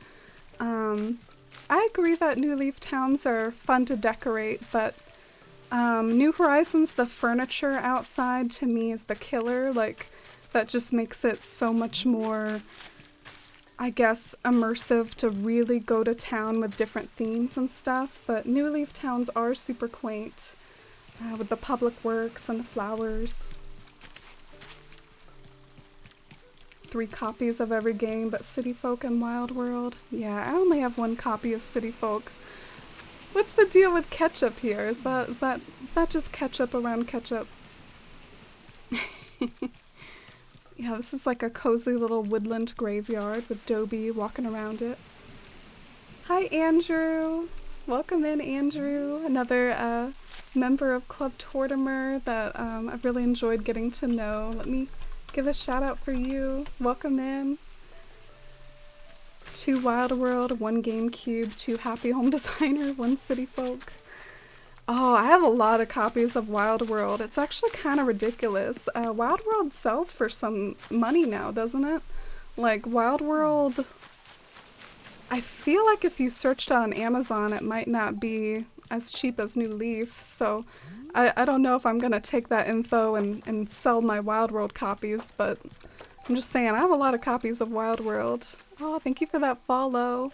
I agree that new Leaf towns are fun to decorate, but New Horizons, the furniture outside to me is the killer. Like, that just makes it so much more, I guess, immersive to really go to town with different themes and stuff. But New Leaf towns are super quaint, with the public works and the flowers. 3 copies of every game but City Folk and Wild World. Yeah, I only have 1 copy of City Folk. What's the deal with ketchup here? Is that just ketchup around ketchup? Yeah, this is like a cozy little woodland graveyard with Dobie walking around it. Hi, Andrew! Welcome in, Andrew. Another member of Club Tortimer that I've really enjoyed getting to know. Let me give a shout out for you. Welcome in. 2 Wild World, 1 GameCube, 2 Happy Home Designer, 1 City Folk. Oh, I have a lot of copies of Wild World. It's actually kind of ridiculous. Wild World sells for some money now, doesn't it? Like, Wild World... I feel like if you searched on Amazon, it might not be as cheap as New Leaf, so I don't know if I'm gonna take that info and sell my Wild World copies, but I'm just saying, I have a lot of copies of Wild World. Oh, thank you for that follow.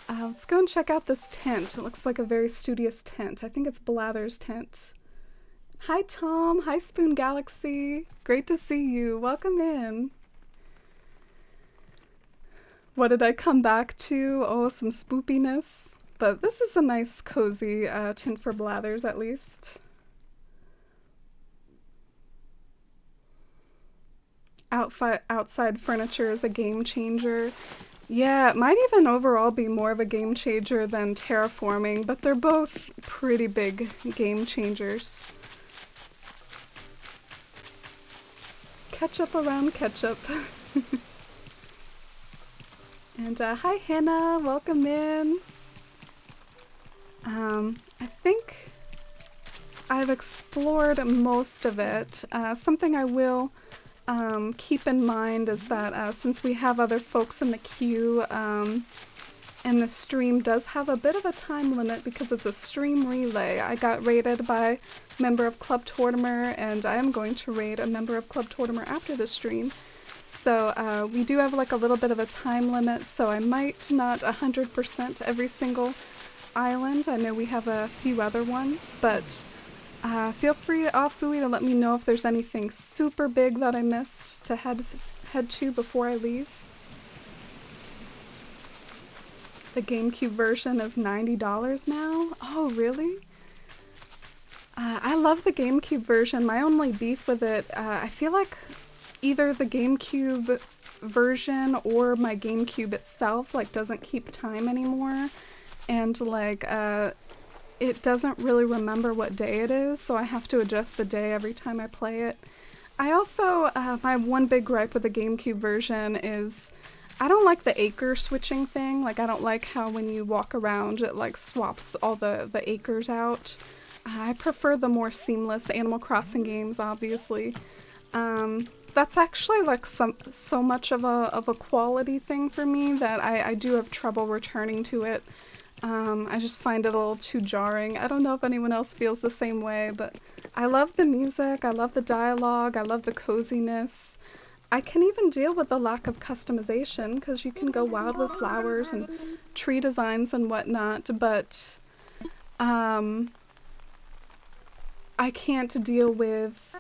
Let's go and check out this tent. It looks like a very studious tent. I think it's Blather's tent. Hi, Tom. Hi, Spoon Galaxy. Great to see you. Welcome in. What did I come back to? Oh, some spoopiness. But this is a nice, cozy tent for Blathers, at least. Outside furniture is a game changer. Yeah, it might even overall be more of a game changer than terraforming, but they're both pretty big game changers. Ketchup around ketchup. And hi Hannah, welcome in. I think I've explored most of it. Something I will keep in mind is that since we have other folks in the queue, and the stream does have a bit of a time limit because it's a stream relay. I got raided by a member of Club Tortimer, and I am going to raid a member of Club Tortimer after the stream. So we do have like a little bit of a time limit, so I might not 100% every single island. I know we have a few other ones, but feel free, Afui, to let me know if there's anything super big that I missed to head to before I leave. The GameCube version is $90 now? Oh, really? I love the GameCube version. My only beef with it, I feel like either the GameCube version or my GameCube itself like doesn't keep time anymore, and like it doesn't really remember what day it is, so I have to adjust the day every time I play it. I also, my one big gripe with the GameCube version is I don't like the acre switching thing. Like, I don't like how when you walk around, it like swaps all the acres out. I prefer the more seamless Animal Crossing games, obviously. That's actually like so much of a quality thing for me that I do have trouble returning to it. I just find it a little too jarring. I don't know if anyone else feels the same way, but I love the music, I love the dialogue, I love the coziness. I can even deal with the lack of customization because you can go wild with flowers and tree designs and whatnot, but I can't deal with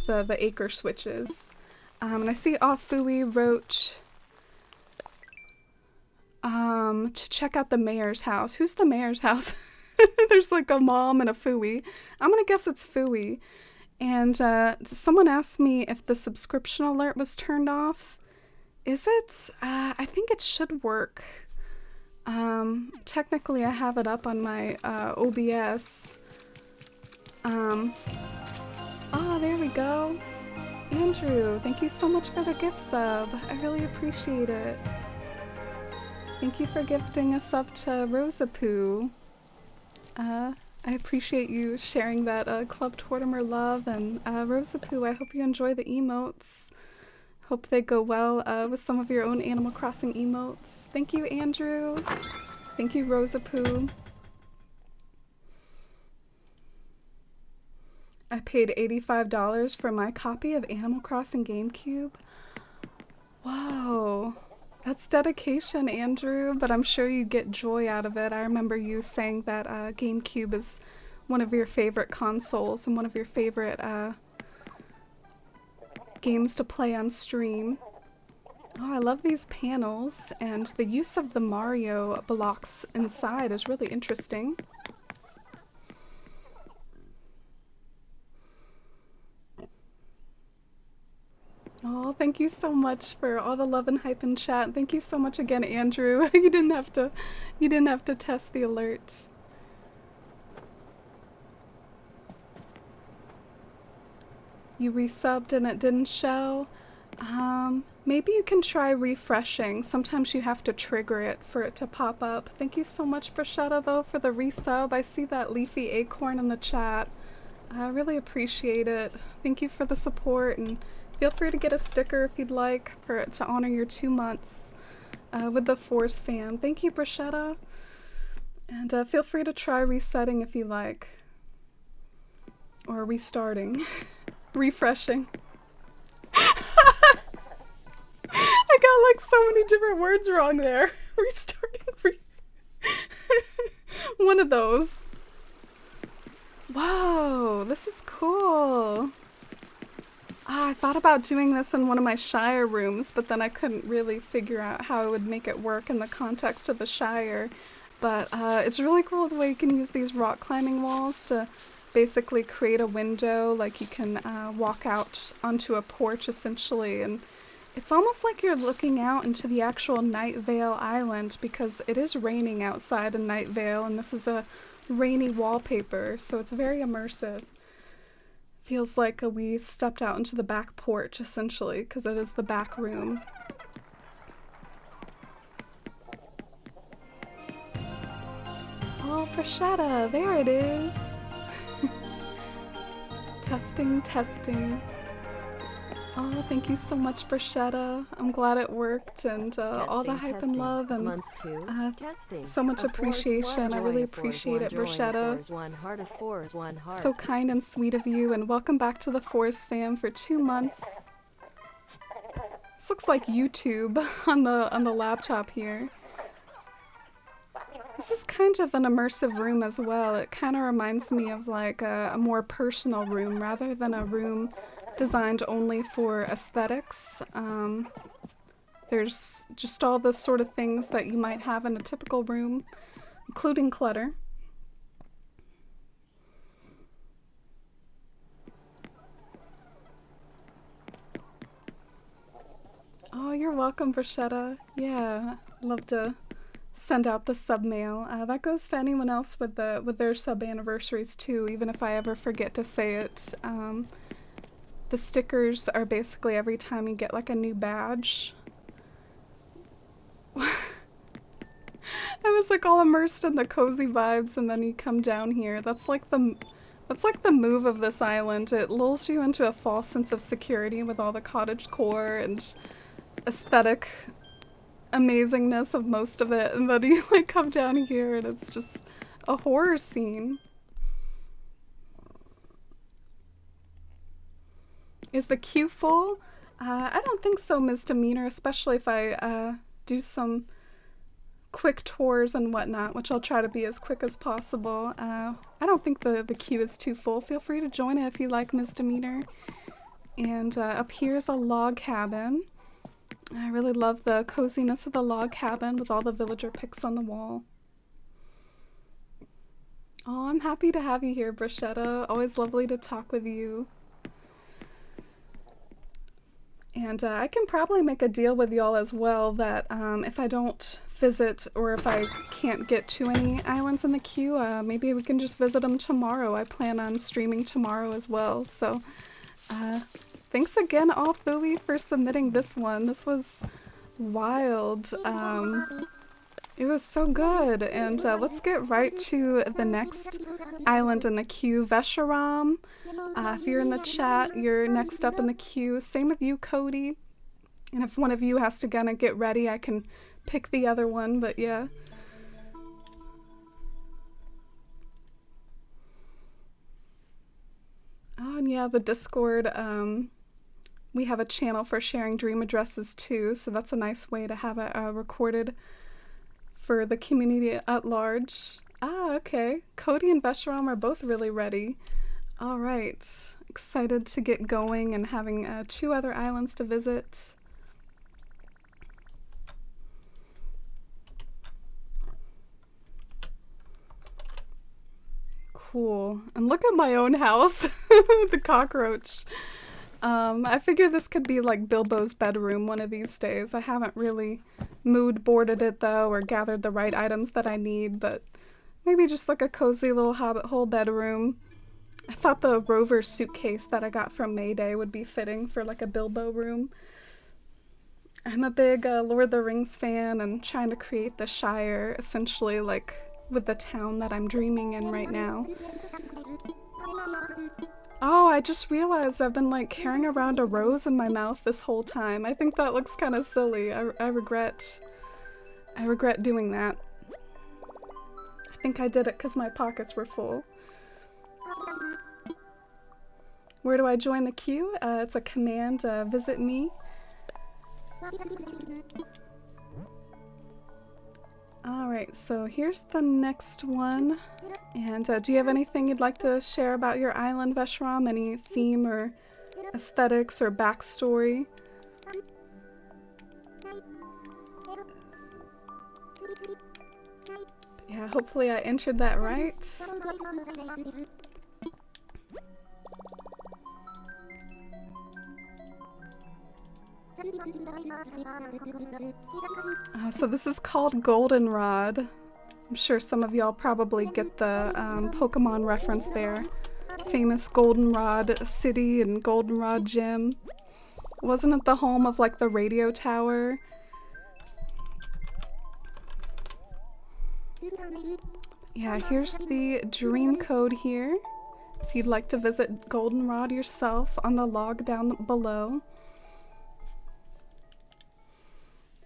the acre switches. And I see Afui wrote to check out the mayor's house. Who's the mayor's house? There's like a mom and a Fui. I'm gonna guess it's Fui. And someone asked me if the subscription alert was turned off. Is it? I think it should work. Technically I have it up on my OBS. Oh, there we go. Andrew, thank you so much for the gift sub. I really appreciate it. Thank you for gifting a sub to Rosapoo. I appreciate you sharing that Club Tortimer love, and Rosapoo, I hope you enjoy the emotes. Hope they go well with some of your own Animal Crossing emotes. Thank you, Andrew. Thank you, Rosapoo. I paid $85 for my copy of Animal Crossing GameCube. Whoa. That's dedication, Andrew, but I'm sure you get joy out of it. I remember you saying that GameCube is one of your favorite consoles and one of your favorite games to play on stream. Oh, I love these panels, and the use of the Mario blocks inside is really interesting. Oh, thank you so much for all the love and hype in chat. Thank you so much again, Andrew. You didn't have to test the alert. You resubbed and it didn't show. Maybe you can try refreshing. Sometimes you have to trigger it for it to pop up. Thank you so much, Brashetta, though, for the resub. I see that leafy acorn in the chat. I really appreciate it. Thank you for the support, and feel free to get a sticker if you'd like to honor your 2 months with the Force fam. Thank you, Brashetta. And feel free to try resetting if you like. Or restarting. Refreshing. I got like so many different words wrong there. Restarting. One of those. Whoa, this is cool. I thought about doing this in one of my Shire rooms, but then I couldn't really figure out how I would make it work in the context of the Shire. But it's really cool the way you can use these rock climbing walls to basically create a window. Like you can walk out onto a porch essentially, and it's almost like you're looking out into the actual Night Vale Island, because it is raining outside in Night Vale, and this is a rainy wallpaper, so it's very immersive. Feels like we stepped out into the back porch, essentially, because it is the back room. Oh, Brashetta, there it is! Testing, testing. Oh, thank you so much, Brashetta. I'm glad it worked, and all the hype and love, and so much appreciation. I really appreciate it, Brashetta. So kind and sweet of you, and welcome back to the Force fam for 2 months. This looks like YouTube on the laptop here. This is kind of an immersive room as well. It kind of reminds me of like a more personal room rather than a room designed only for aesthetics. There's just all the sort of things that you might have in a typical room, including clutter. Oh, you're welcome, Brashetta. Yeah, love to send out the sub mail. That goes to anyone else with their sub anniversaries too, even if I ever forget to say it. The stickers are basically every time you get like a new badge. I was like all immersed in the cozy vibes, and then you come down here. That's like the move of this island. It lulls you into a false sense of security with all the cottage core and aesthetic amazingness of most of it, and then you like come down here and it's just a horror scene. Is the queue full? I don't think so, Ms. Demeanor, especially if I do some quick tours and whatnot, which I'll try to be as quick as possible. I don't think the queue is too full. Feel free to join it if you like, Ms. Demeanor. And up here's a log cabin. I really love the coziness of the log cabin with all the villager pics on the wall. Oh, I'm happy to have you here, Bruschetta. Always lovely to talk with you. And I can probably make a deal with y'all as well that if I don't visit or if I can't get to any islands in the queue, maybe we can just visit them tomorrow. I plan on streaming tomorrow as well. So thanks again, Allfooey, for submitting this one. This was wild. It was so good. And let's get right to the next island in the queue, Vesharam. If you're in the chat, you're next up in the queue. Same with you, Cody. And if one of you has to kind of get ready, I can pick the other one, but yeah. Oh, and yeah, the Discord, we have a channel for sharing dream addresses too, so that's a nice way to have it recorded for the community at large. Ah, okay. Cody and Vesharam are both really ready. All right. Excited to get going and having 2 other islands to visit. Cool. And look at my own house, the cockroach. I figure this could be like Bilbo's bedroom one of these days. I haven't really mood boarded it though, or gathered the right items that I need, but maybe just like a cozy little hobbit hole bedroom. I thought the Rover suitcase that I got from Mayday would be fitting for like a Bilbo room. I'm a big Lord of the Rings fan and trying to create the Shire, essentially like with the town that I'm dreaming in right now. Oh, I just realized I've been like carrying around a rose in my mouth this whole time. I think that looks kind of silly. I regret doing that. I think I did it because my pockets were full. Where do I join the queue? It's a command, visit me. Alright, so here's the next one. And do you have anything you'd like to share about your island, Vesharam? Any theme or aesthetics or backstory? Yeah, hopefully I entered that right. So this is called Goldenrod. I'm sure some of y'all probably get the Pokemon reference there. Famous Goldenrod City and Goldenrod Gym. Wasn't it the home of like the radio tower? Yeah, here's the dream code here. If you'd like to visit Goldenrod yourself on the log down below.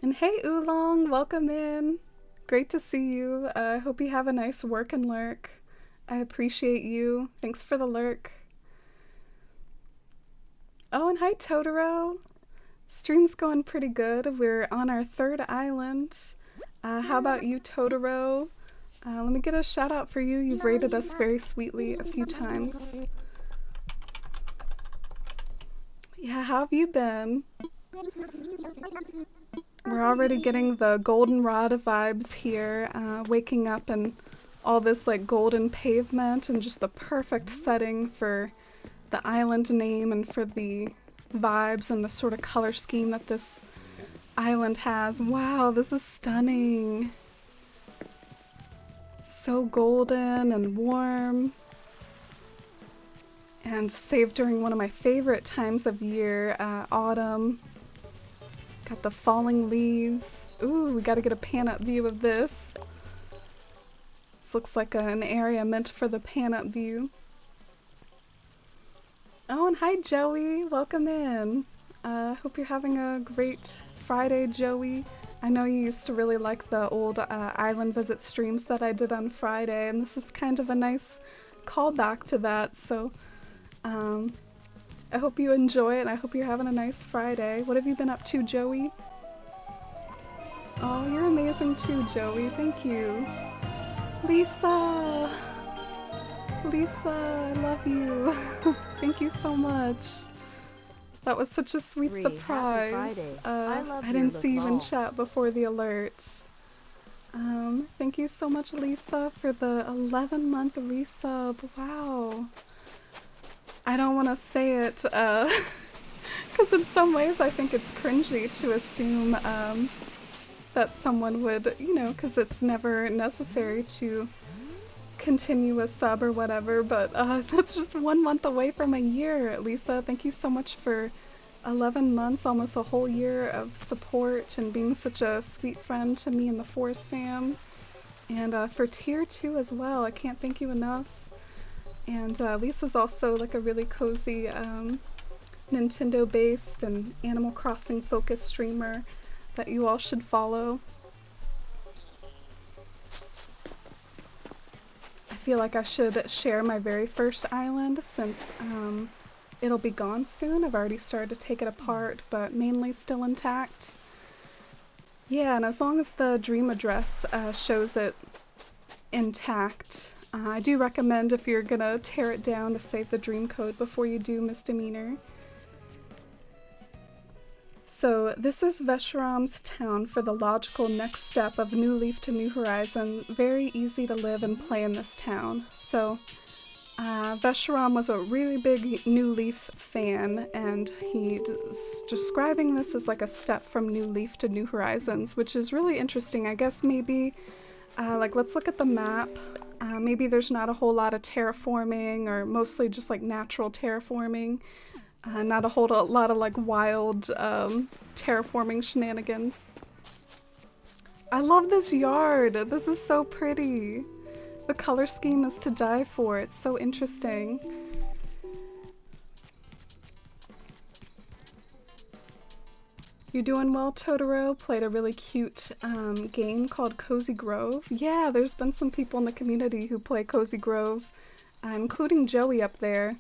And hey Oolong, welcome in. Great to see you. I hope you have a nice work and lurk. I appreciate you. Thanks for the lurk. Oh, and hi Totoro. Stream's going pretty good. We're on our 3rd island. How about you, Totoro? Let me get a shout out for you. You've rated us very sweetly a few times. Yeah, how have you been? We're already getting the Goldenrod vibes here, waking up and all this like golden pavement and just the perfect setting for the island name and for the vibes and the sort of color scheme that this island has. Wow, this is stunning. So golden and warm. And saved during one of my favorite times of year, autumn. Got the falling leaves. Ooh, we gotta get a pan-up view of this. This looks like an area meant for the pan-up view. Oh, and hi Joey, welcome in. Hope you're having a great Friday, Joey. I know you used to really like the old island visit streams that I did on Friday, and this is kind of a nice callback to that, so I hope you enjoy it, and I hope you're having a nice Friday. What have you been up to, Joey? Oh, you're amazing too, Joey. Thank you. Lisa! Lisa, I love you. Thank you so much. That was such a sweet surprise. I didn't see you in chat before the alert. Thank you so much, Lisa, for the 11-month resub. Wow. I don't want to say it, because in some ways I think it's cringy to assume that someone would, you know, because it's never necessary to continue a sub or whatever, but that's just 1 month away from a year. Lisa, thank you so much for 11 months, almost a whole year of support and being such a sweet friend to me and the Forest fam. And for tier 2 as well, I can't thank you enough. And Lisa's also like a really cozy Nintendo-based and Animal Crossing focused streamer that you all should follow. I feel like I should share my very first island since it'll be gone soon. I've already started to take it apart, but mainly still intact. Yeah, and as long as the dream address shows it intact, I do recommend if you're gonna tear it down to save the dream code before you do Misdemeanor. So this is Veshiram's town for the logical next step of New Leaf to New Horizon. Very easy to live and play in this town. So Veshiram was a really big New Leaf fan, and he's describing this as like a step from New Leaf to New Horizons, which is really interesting. I guess maybe, like, let's look at the map. Maybe there's not a whole lot of terraforming, or mostly just like natural terraforming. Not a whole lot of like wild terraforming shenanigans. I love this yard. This is so pretty. The color scheme is to die for. It's so interesting. You're doing well, Totoro. Played a really cute game called Cozy Grove. Yeah, there's been some people in the community who play Cozy Grove, including Joey up there.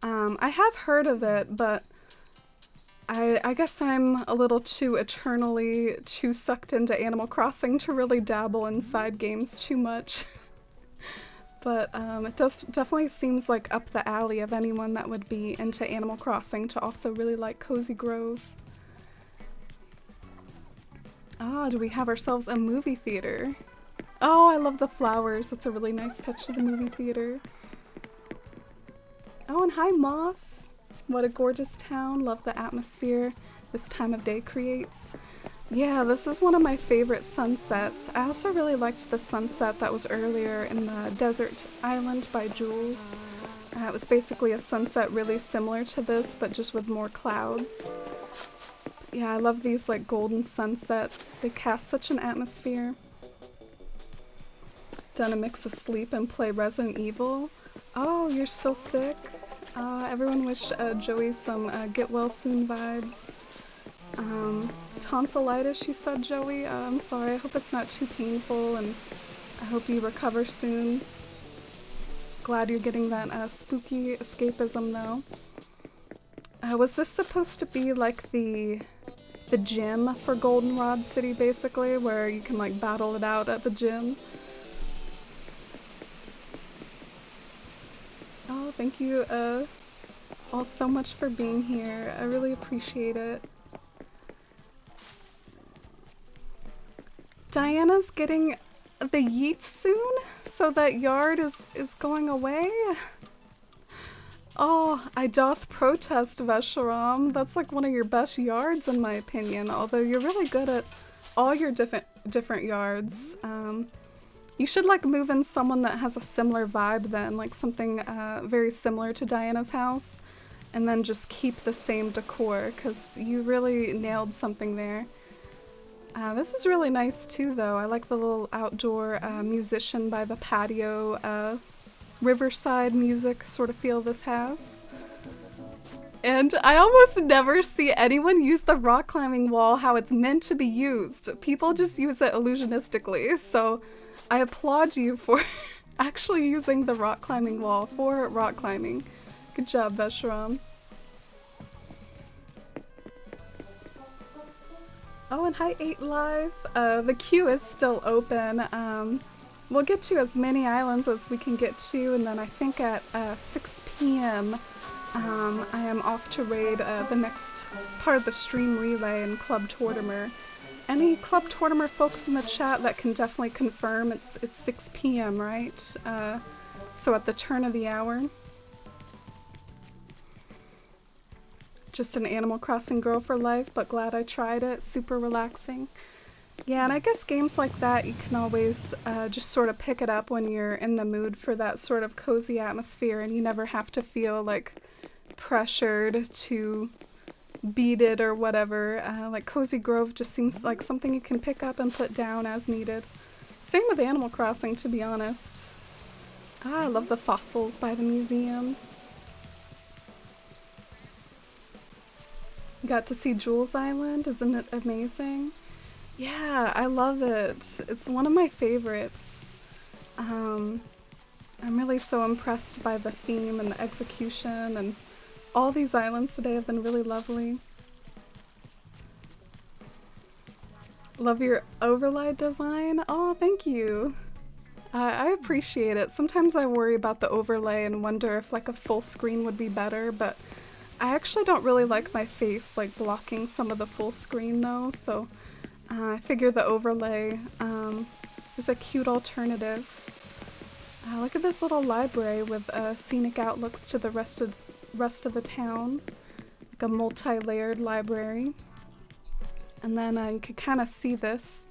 I have heard of it, but I guess I'm a little too eternally too sucked into Animal Crossing to really dabble in side games too much. But it definitely seems like up the alley of anyone that would be into Animal Crossing to also really like Cozy Grove. Ah, do we have ourselves a movie theater? Oh, I love the flowers. That's a really nice touch to the movie theater. Oh, and hi, Moth. What a gorgeous town. Love the atmosphere this time of day creates. Yeah, this is one of my favorite sunsets. I also really liked the sunset that was earlier in the Desert Island by Jules. It was basically a sunset really similar to this, but just with more clouds. Yeah, I love these like golden sunsets. They cast such an atmosphere. Done a mix of sleep and play Resident Evil. Oh, you're still sick? Everyone wish Joey some get well soon vibes. Tonsillitis, you said, Joey? I'm sorry, I hope it's not too painful, and I hope you recover soon. Glad you're getting that spooky escapism, though. Was this supposed to be like the gym for Goldenrod City, basically, where you can like battle it out at the gym? Oh, thank you all so much for being here. I really appreciate it. Diana's getting the yeet soon, so that yard is going away? Oh, I doth protest, Veshiram. That's like one of your best yards in my opinion, although you're really good at all your different yards. You should like move in someone that has a similar vibe then, like something very similar to Diana's house, and then just keep the same decor, because you really nailed something there. This is really nice too, though. I like the little outdoor musician by the patio, riverside music sort of feel this has. And I almost never see anyone use the rock climbing wall how it's meant to be used. People just use it illusionistically, so I applaud you for actually using the rock climbing wall for rock climbing. Good job, Veshram. Oh, and hi 8 Live. The queue is still open. We'll get to as many islands as we can get to, and then I think at 6 p.m. I am off to raid the next part of the stream relay in Club Tortimer. Any Club Tortimer folks in the chat that can definitely confirm it's 6 p.m., right? So at the turn of the hour. Just an Animal Crossing girl for life, but glad I tried it. Super relaxing. Yeah, and I guess games like that, you can always just sort of pick it up when you're in the mood for that sort of cozy atmosphere, and you never have to feel like pressured to beat it or whatever. Like Cozy Grove just seems like something you can pick up and put down as needed. Same with Animal Crossing, to be honest. I love the fossils by the museum. Got to see Jules Island, isn't it amazing? Yeah, I love it. It's one of my favorites. I'm really so impressed by the theme and the execution, and all these islands today have been really lovely. Love your overlay design. Oh, thank you. I appreciate it. Sometimes I worry about the overlay and wonder if like a full screen would be better, but I actually don't really like my face like blocking some of the full screen though, so I figure the overlay is a cute alternative. Look at this little library with scenic outlooks to the rest of the town, like a multi-layered library. And then you can kind of see this.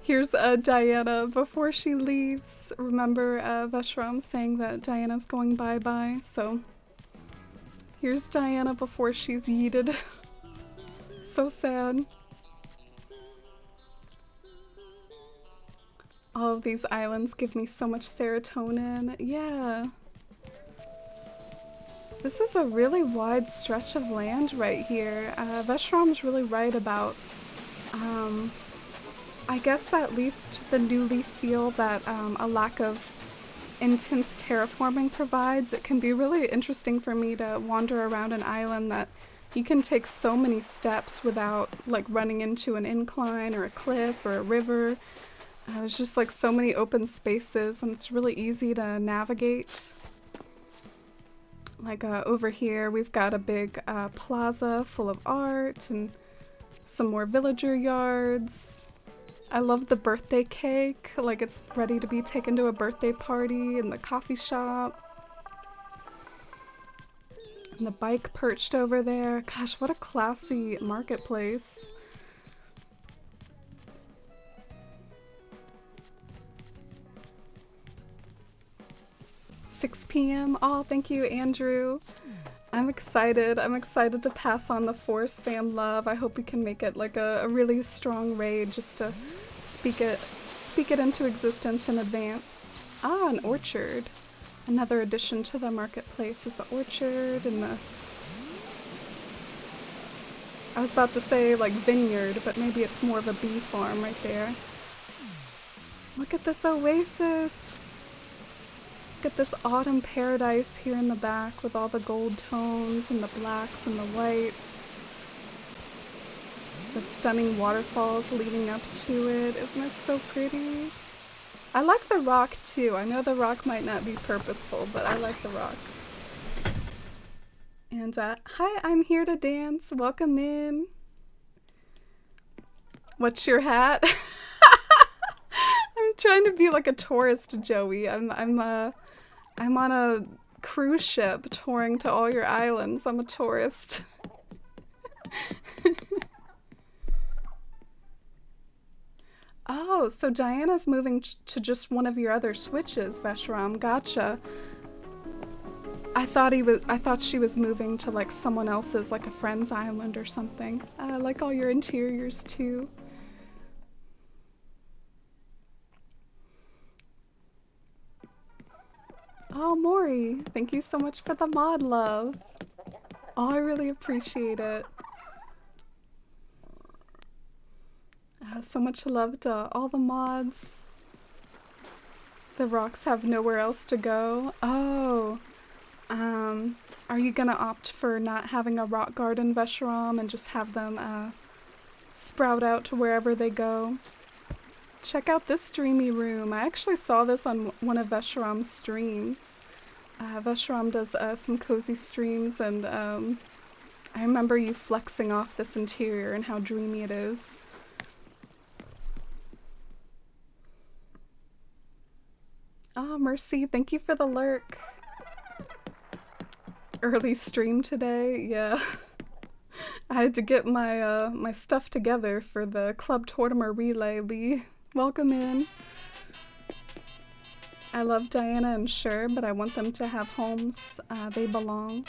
Here's Diana before she leaves. Remember Veshram saying that Diana's going bye-bye, so here's Diana before she's yeeted. So sad. All of these islands give me so much serotonin. Yeah. This is a really wide stretch of land right here. Veshram's really right about, I guess at least the new leaf feel that a lack of intense terraforming provides. It can be really interesting for me to wander around an island that you can take so many steps without like running into an incline or a cliff or a river. There's just like so many open spaces and it's really easy to navigate. Like over here we've got a big plaza full of art and some more villager yards. I love the birthday cake, like it's ready to be taken to a birthday party, and the coffee shop. And the bike perched over there. Gosh, what a classy marketplace. $6 p.m. Oh, thank you, Andrew. I'm excited. I'm excited to pass on the Forest fam love. I hope we can make it like a really strong raid just to speak it into existence in advance. Ah, an orchard. Another addition to the marketplace is the orchard and the... I was about to say like vineyard, but maybe it's more of a bee farm right there. Look at this oasis. Look at this autumn paradise here in the back with all the gold tones and the blacks and the whites. The stunning waterfalls leading up to it. Isn't it so pretty? I like the rock too. I know the rock might not be purposeful, but I like the rock. And hi, I'm here to dance. Welcome in. What's your hat? I'm trying to be like a tourist, Joey. I'm on a cruise ship touring to all your islands. I'm a tourist. Oh, so Diana's moving to just one of your other switches, Veshram. Gotcha. I thought she was moving to like someone else's, like a friend's island or something. I like all your interiors too. Oh, Maury, thank you so much for the mod love. Oh, I really appreciate it. So much love to all the mods. The rocks have nowhere else to go. Oh, are you gonna opt for not having a rock garden, Vesharam, and just have them sprout out to wherever they go? Check out this dreamy room. I actually saw this on one of Vesharam's streams. Vesharam does some cozy streams, and I remember you flexing off this interior and how dreamy it is. Oh, Mercy, thank you for the lurk. Early stream today, yeah. I had to get my my stuff together for the Club Tortimer relay. Lee, welcome in. I love Diana and Sher, but I want them to have homes they belong.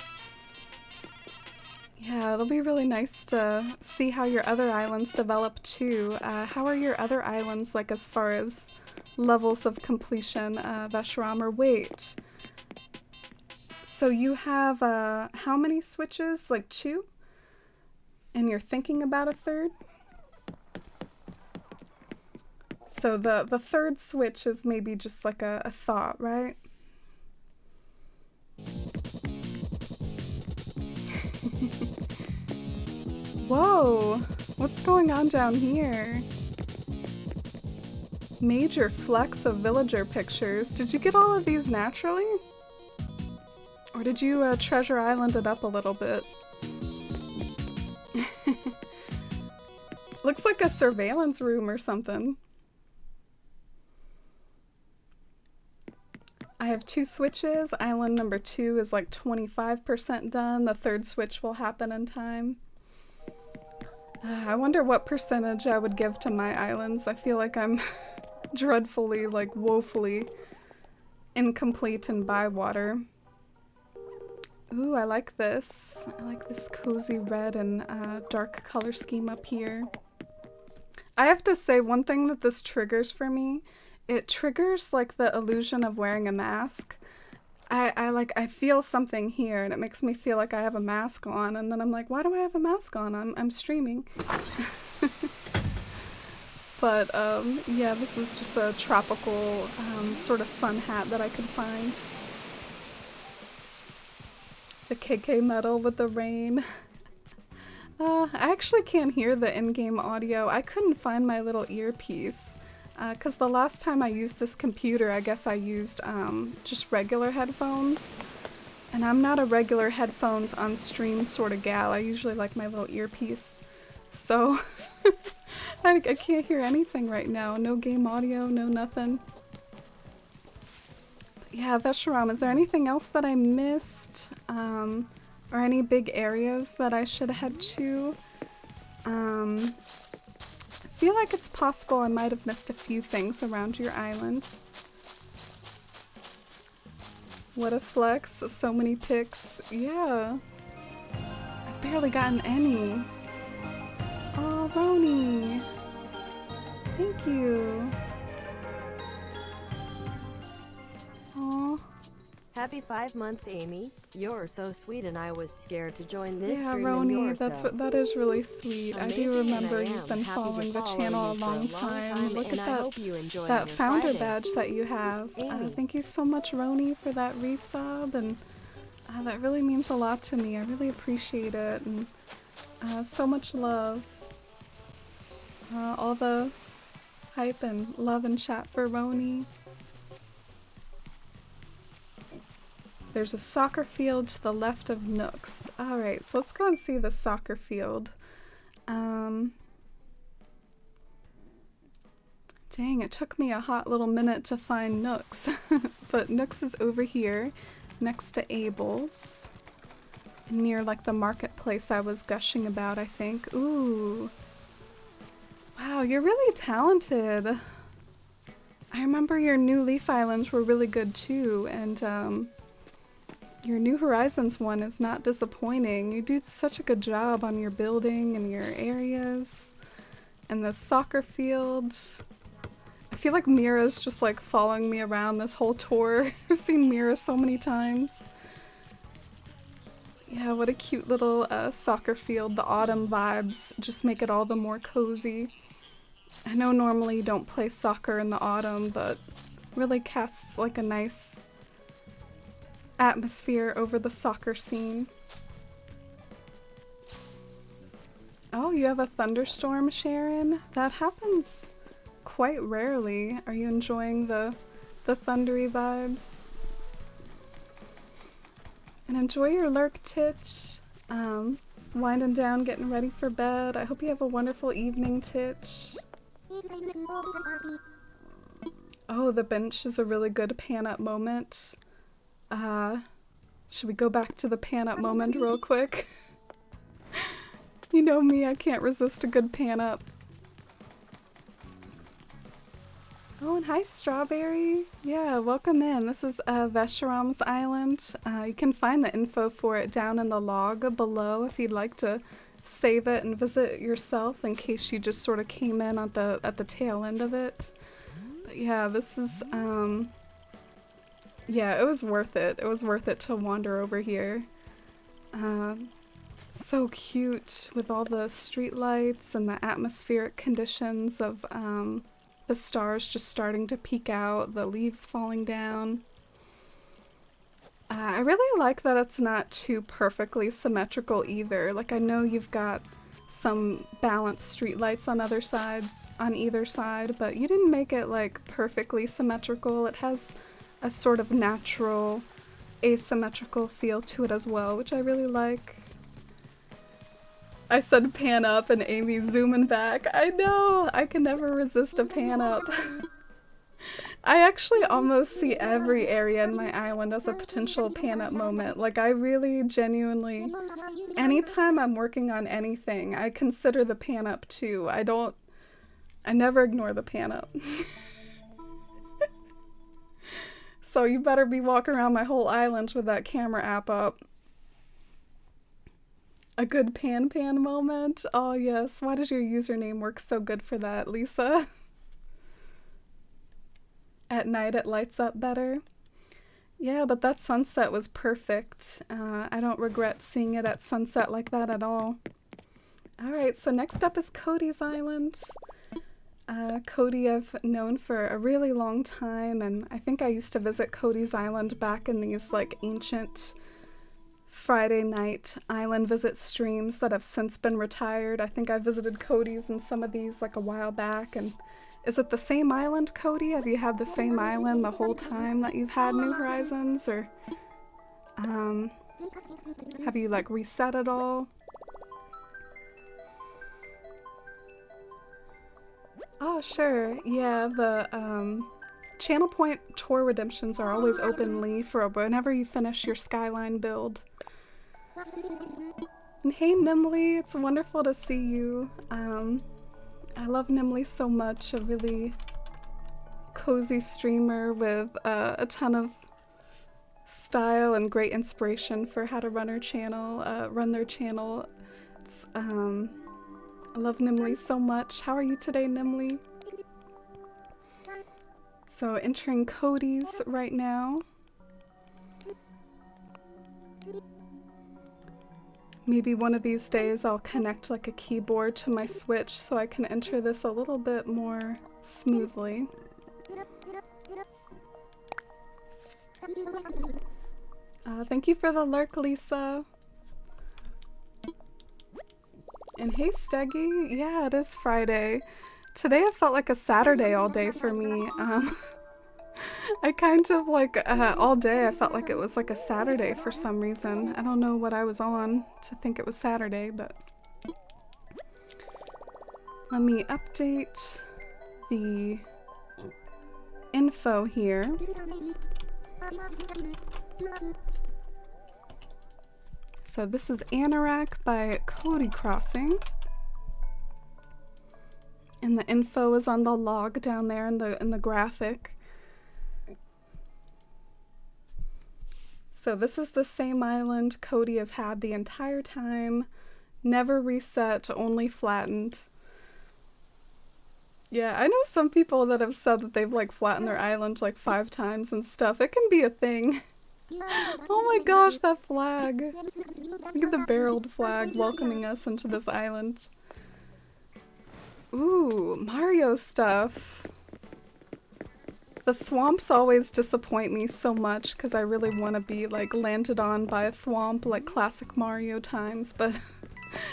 Yeah, it'll be really nice to see how your other islands develop too. How are your other islands, like, as far as levels of completion, Vesharam? Or wait, so you have how many switches? Like 2? And you're thinking about a 3rd? So the 3rd switch is maybe just like a thought, right? Whoa, what's going on down here? Major flex of villager pictures. Did you get all of these naturally? Or did you Treasure Island it up a little bit? Looks like a surveillance room or something. I have 2 switches. Island number 2 is like 25% done. The 3rd switch will happen in time. I wonder what percentage I would give to my islands. I feel like I'm dreadfully, like woefully incomplete in Bywater. Ooh, I like this. I like this cozy red and dark color scheme up here. I have to say, one thing that this triggers for me, it triggers like the illusion of wearing a mask. I feel something here and it makes me feel like I have a mask on, and then I'm like, why do I have a mask on? I'm streaming. But yeah, this is just a tropical sort of sun hat that I could find. The KK metal with the rain. I actually can't hear the in-game audio. I couldn't find my little earpiece. Because the last time I used this computer, I guess I used just regular headphones. And I'm not a regular headphones on stream sort of gal. I usually like my little earpiece. So I can't hear anything right now. No game audio, no nothing. But yeah, Vesharam, is there anything else that I missed? Or any big areas that I should head to? I feel like it's possible I might have missed a few things around your island. What a flex, so many pics. Yeah. I've barely gotten any. Oh, Roni. Thank you. Aw. Happy 5 months, Amy. You're so sweet, and I was scared to join this Yeah, stream. Roni, that is really sweet. I do remember you've been happy to following the follow channel a you for long time. Look and at I hope you enjoy that your founder Friday. badge that you have. Amy. Thank you so much, Roni, for that resub, and that really means a lot to me. I really appreciate it, and so much love. All the hype and love and chat for Roni. There's a soccer field to the left of Nooks. Alright, so let's go and see the soccer field. Dang, it took me a hot little minute to find Nooks. But Nooks is over here, next to Abel's. Near like the marketplace I was gushing about, I think. Ooh. Wow, you're really talented. I remember your new Leaf Islands were really good too, and Your New Horizons one is not disappointing. You do such a good job on your building and your areas and the soccer field. I feel like Mira's just like following me around this whole tour. I've seen Mira so many times. Yeah, what a cute little soccer field. The autumn vibes just make it all the more cozy. I know normally you don't play soccer in the autumn, but really casts like a nice atmosphere over the soccer scene. Oh, you have a thunderstorm, Sharon? That happens quite rarely. Are you enjoying the thundery vibes? And enjoy your lurk, Titch. Winding down, getting ready for bed. I hope you have a wonderful evening, Titch. Oh, the bench is a really good pan-up moment. Should we go back to the pan-up moment real quick? You know me, I can't resist a good pan-up. Oh, and hi, Strawberry. Yeah, welcome in. This is Vesharam's Island. You can find the info for it down in the log below if you'd like to save it and visit yourself in case you just sort of came in at the tail end of it. But yeah, this is yeah, it was worth it. It was worth it to wander over here. So cute with all the street lights and the atmospheric conditions of the stars just starting to peek out, the leaves falling down. I really like that it's not too perfectly symmetrical either. Like, I know you've got some balanced streetlights on either side, but you didn't make it like perfectly symmetrical. It has a sort of natural, asymmetrical feel to it as well, which I really like. I said pan up and Amy zooming back. I know! I can never resist a pan up. I actually almost see every area in my island as a potential pan up moment. Like, I really genuinely, anytime I'm working on anything, I consider the pan up too. I never ignore the pan up. So you better be walking around my whole island with that camera app up. A good pan moment? Oh yes, why does your username work so good for that, Lisa? At night it lights up better. Yeah, but that sunset was perfect. I don't regret seeing it at sunset like that at all. Alright, so next up is Cody's Island. Cody I've known for a really long time, and I think I used to visit Cody's Island back in these like ancient Friday night island visit streams that have since been retired. I think I visited Cody's in some of these like a while back. And is it the same island, Cody? Have you had the same island the whole time that you've had New Horizons, or have you like reset it all? Oh sure, yeah, the Channel Point tour redemptions are always openly for whenever you finish your Skyline build. And hey Nimly, it's wonderful to see you. I love Nimly so much, a really cozy streamer with a ton of style and great inspiration for how to run their channel. It's, I love Nimly so much. How are you today, Nimly? So entering Cody's right now. Maybe one of these days I'll connect like a keyboard to my Switch so I can enter this a little bit more smoothly. Thank you for the lurk, Lisa. And hey, Steggy. Yeah, it is Friday. Today it felt like a Saturday all day for me. I kind of like, all day I felt like it was like a Saturday for some reason. I don't know what I was on to think it was Saturday, but... Let me update the info here. So this is Anorak by Cody Crossing. And the info is on the log down there in the graphic. So this is the same island Cody has had the entire time. Never reset, only flattened. Yeah, I know some people that have said that they've like flattened their island like 5 times and stuff. It can be a thing. Oh my gosh, that flag. Look at the barreled flag welcoming us into this island. Ooh, Mario stuff. The thwomps always disappoint me so much because I really want to be like landed on by a thwomp like classic Mario times, but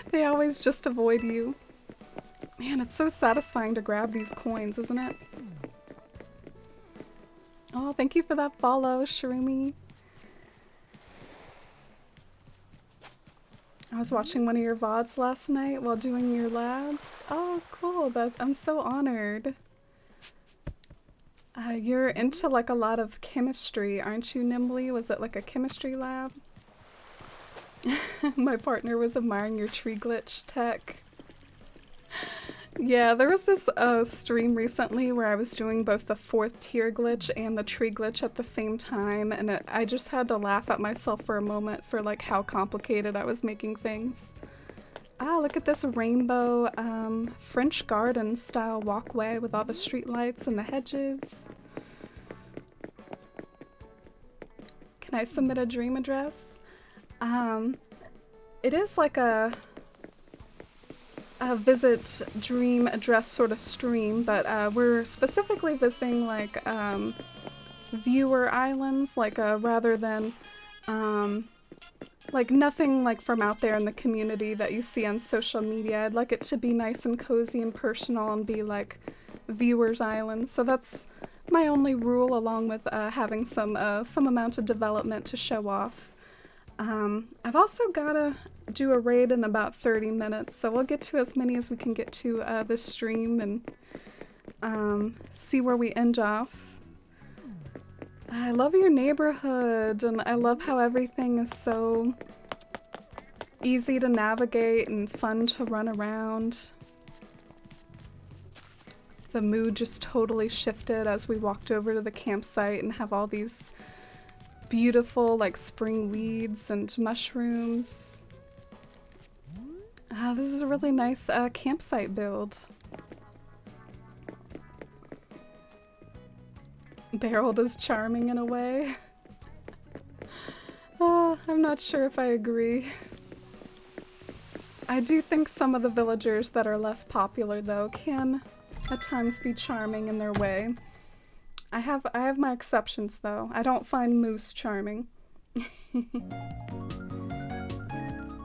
they always just avoid you. Man, it's so satisfying to grab these coins, isn't it? Oh, thank you for that follow, Shirumi. I was watching one of your VODs last night while doing your labs. Oh, cool. I'm so honored. You're into like a lot of chemistry, aren't you, Nimbly? Was it like a chemistry lab? My partner was admiring your tree glitch tech. Yeah, there was this stream recently where I was doing both the 4th tier glitch and the tree glitch at the same time, and I just had to laugh at myself for a moment for like how complicated I was making things. Ah, look at this rainbow French garden style walkway with all the street lights and the hedges. Can I submit a dream address? It is like a visit dream address sort of stream, but we're specifically visiting like viewer islands, like rather than like nothing like from out there in the community that you see on social media. I'd like it to be nice and cozy and personal and be like viewers islands. So that's my only rule, along with having some amount of development to show off. I've also gotta do a raid in about 30 minutes, so we'll get to as many as we can get to this stream and see where we end off. I love your neighborhood, and I love how everything is so easy to navigate and fun to run around. The mood just totally shifted as we walked over to the campsite and have all these beautiful like spring weeds and mushrooms. This is a really nice campsite build. Barreled is charming in a way. I'm not sure if I agree. I do think some of the villagers that are less popular though can at times be charming in their way. I have my exceptions though. I don't find Moose charming.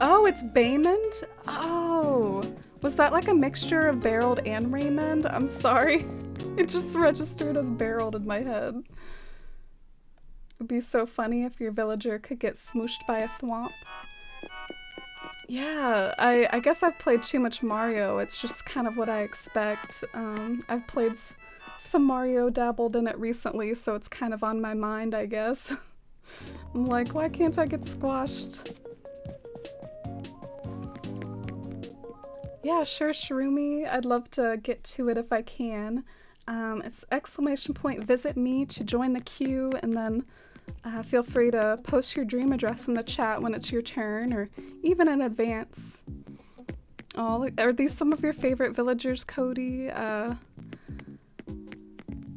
Oh, it's Baymond? Oh, was that like a mixture of Barreled and Raymond? I'm sorry. It just registered as Barreled in my head. It'd be so funny if your villager could get smooshed by a thwomp. Yeah, I guess I've played too much Mario. It's just kind of what I expect. I've played some Mario, dabbled in it recently, so it's kind of on my mind, I guess. I'm like, why can't I get squashed? Yeah, sure, Shirumi. I'd love to get to it if I can. It's !visit me to join the queue, and then feel free to post your dream address in the chat when it's your turn, or even in advance. Oh, are these some of your favorite villagers, Cody?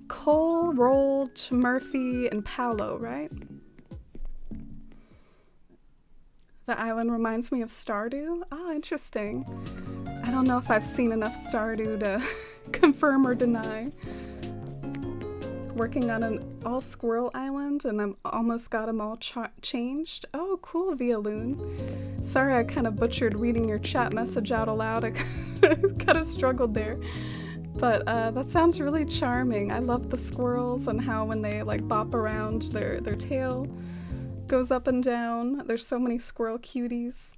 Cole, Rold, Murphy, and Paolo, right? The island reminds me of Stardew? Oh, interesting. I don't know if I've seen enough Stardew to confirm or deny. Working on an all-squirrel island, and I'm almost got them all changed. Oh, cool, Vialoon. Sorry I kind of butchered reading your chat message out aloud. I kind of struggled there. But that sounds really charming. I love the squirrels and how when they like bop around, their tail goes up and down. There's so many squirrel cuties.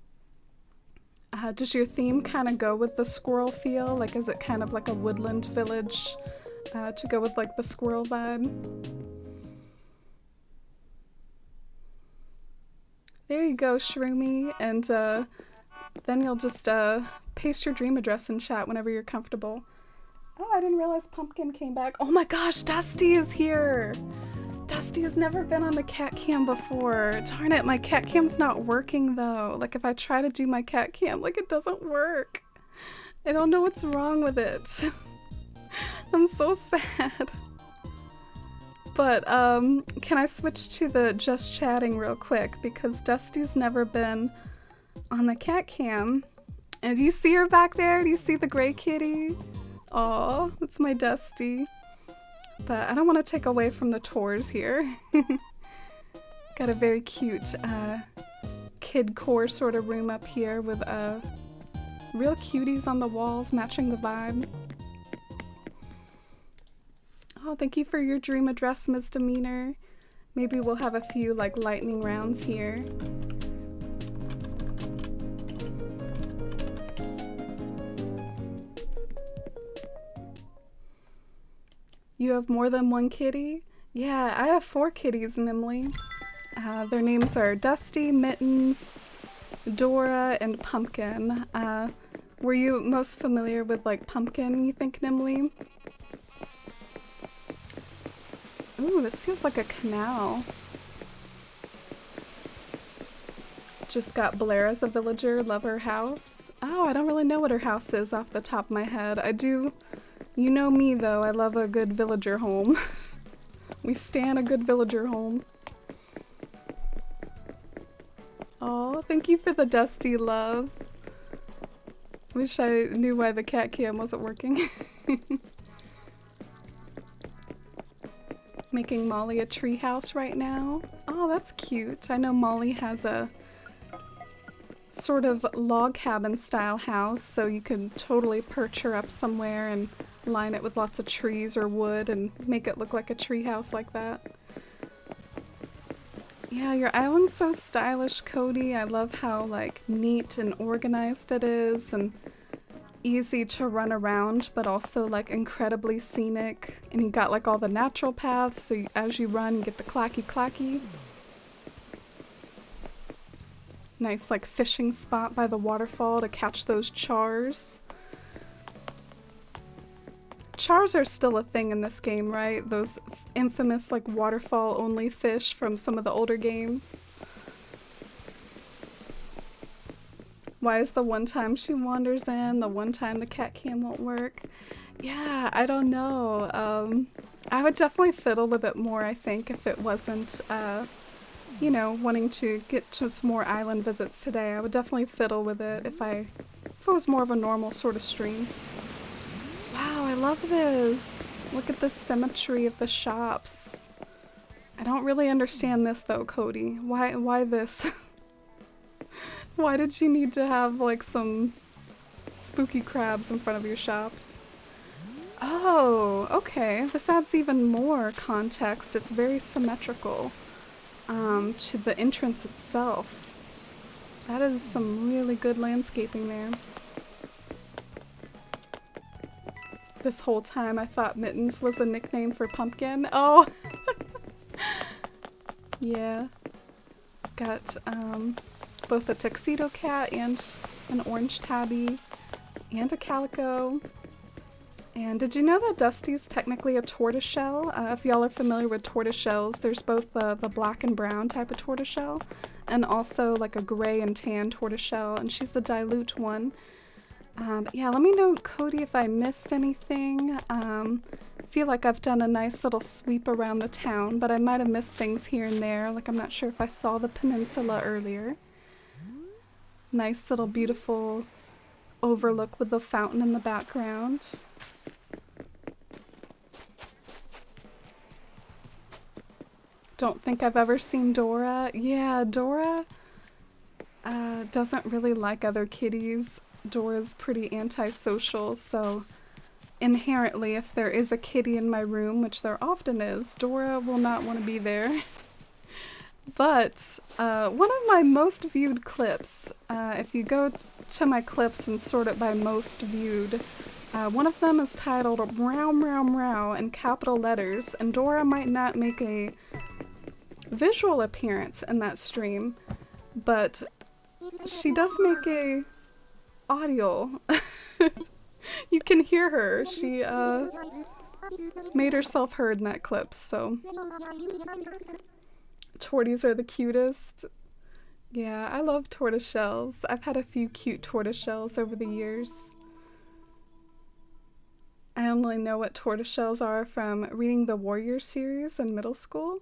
Does your theme kind of go with the squirrel feel? Like, is it kind of like a woodland village to go with like the squirrel vibe? There you go, Shirumi, and then you'll just paste your dream address in chat whenever you're comfortable. Oh, I didn't realize Pumpkin came back. Oh my gosh, Dusty is here! Dusty has never been on the cat cam before. Darn it, my cat cam's not working though. Like if I try to do my cat cam, like it doesn't work. I don't know what's wrong with it. I'm so sad. But can I switch to the just chatting real quick because Dusty's never been on the cat cam. And do you see her back there? Do you see the gray kitty? Aw, that's my Dusty. But I don't want to take away from the tours here. Got a very cute kid core sort of room up here with real cuties on the walls matching the vibe. Oh, thank you for your dream address, Misdemeanor. Maybe we'll have a few like lightning rounds here. You have more than one kitty? Yeah, I have 4 kitties, Nimly. Their names are Dusty, Mittens, Dora, and Pumpkin. Were you most familiar with like Pumpkin, you think, Nimly? Ooh, this feels like a canal. Just got Blair as a villager, love her house. Oh, I don't really know what her house is off the top of my head. I do... You know me though, I love a good villager home. We stan a good villager home. Oh, thank you for the Dusty love. Wish I knew why the cat cam wasn't working. Making Molly a tree house right now. Oh, that's cute. I know Molly has a sort of log cabin style house, so you can totally perch her up somewhere and line it with lots of trees or wood and make it look like a tree house like that. Yeah, your island's so stylish, Cody. I love how like neat and organized it is and easy to run around, but also like incredibly scenic. And you got like all the natural paths, so as you run, you get the clacky clacky. Nice like fishing spot by the waterfall to catch those chars. Chars are still a thing in this game, right? Those infamous like waterfall only fish from some of the older games. Why is the one time she wanders in, the one time the cat cam won't work? Yeah, I don't know. I would definitely fiddle with it more, I think, if it wasn't, you know, wanting to get to some more island visits today. I would definitely fiddle with it if it was more of a normal sort of stream. Wow, I love this. Look at the symmetry of the shops. I don't really understand this though, Cody. Why this? Why did you need to have like some spooky crabs in front of your shops? Oh, okay. This adds even more context. It's very symmetrical to the entrance itself. That is some really good landscaping there. This whole time I thought Mittens was a nickname for Pumpkin. Oh! Yeah. Got both a tuxedo cat and an orange tabby and a calico. And did you know that Dusty's technically a tortoiseshell? If y'all are familiar with tortoiseshells, there's both the black and brown type of tortoiseshell and also like a gray and tan tortoiseshell, and she's the dilute one. Yeah, let me know, Cody, if I missed anything. Feel like I've done a nice little sweep around the town, but I might have missed things here and there. Like I'm not sure if I saw the peninsula earlier. Nice little beautiful overlook with the fountain in the background. Don't think I've ever seen Dora. Yeah, Dora doesn't really like other kitties. Dora's pretty antisocial, so inherently if there is a kitty in my room, which there often is, Dora will not want to be there. But one of my most viewed clips, if you go to my clips and sort it by most viewed, one of them is titled Meow Meow Meow in capital letters, and Dora might not make a visual appearance in that stream, but she does make a audio. You can hear her. made herself heard in that clip, so. Torties are the cutest. Yeah, I love tortoiseshells. I've had a few cute tortoiseshells over the years. I only know what tortoiseshells are from reading the Warrior series in middle school.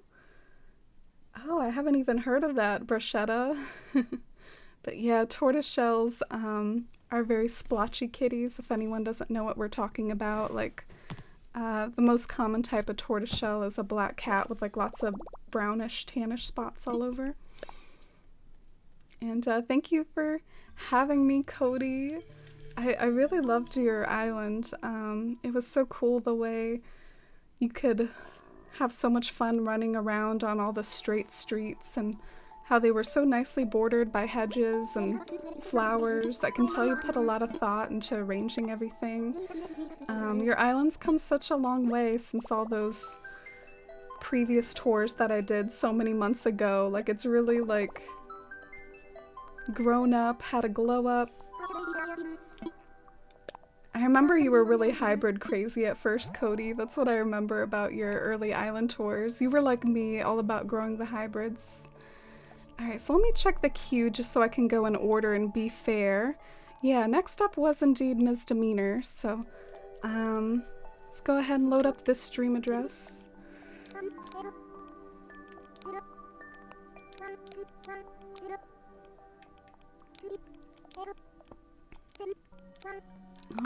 Oh, I haven't even heard of that, bruschetta. But yeah, tortoiseshells are very splotchy kitties, if anyone doesn't know what we're talking about. Like, the most common type of tortoiseshell is a black cat with like lots of brownish, tannish spots all over. And thank you for having me, Cody. I really loved your island. It was so cool the way you could have so much fun running around on all the straight streets and how they were so nicely bordered by hedges and flowers. I can tell you put a lot of thought into arranging everything. Your island's come such a long way since all those previous tours that I did so many months ago. Like, it's really like grown up, had a glow up. I remember you were really hybrid crazy at first, Cody. That's what I remember about your early island tours. You were like me, all about growing the hybrids. Alright, so let me check the queue just so I can go in order and be fair. Yeah, next up was indeed Ms. Demeanor, so let's go ahead and load up this stream address.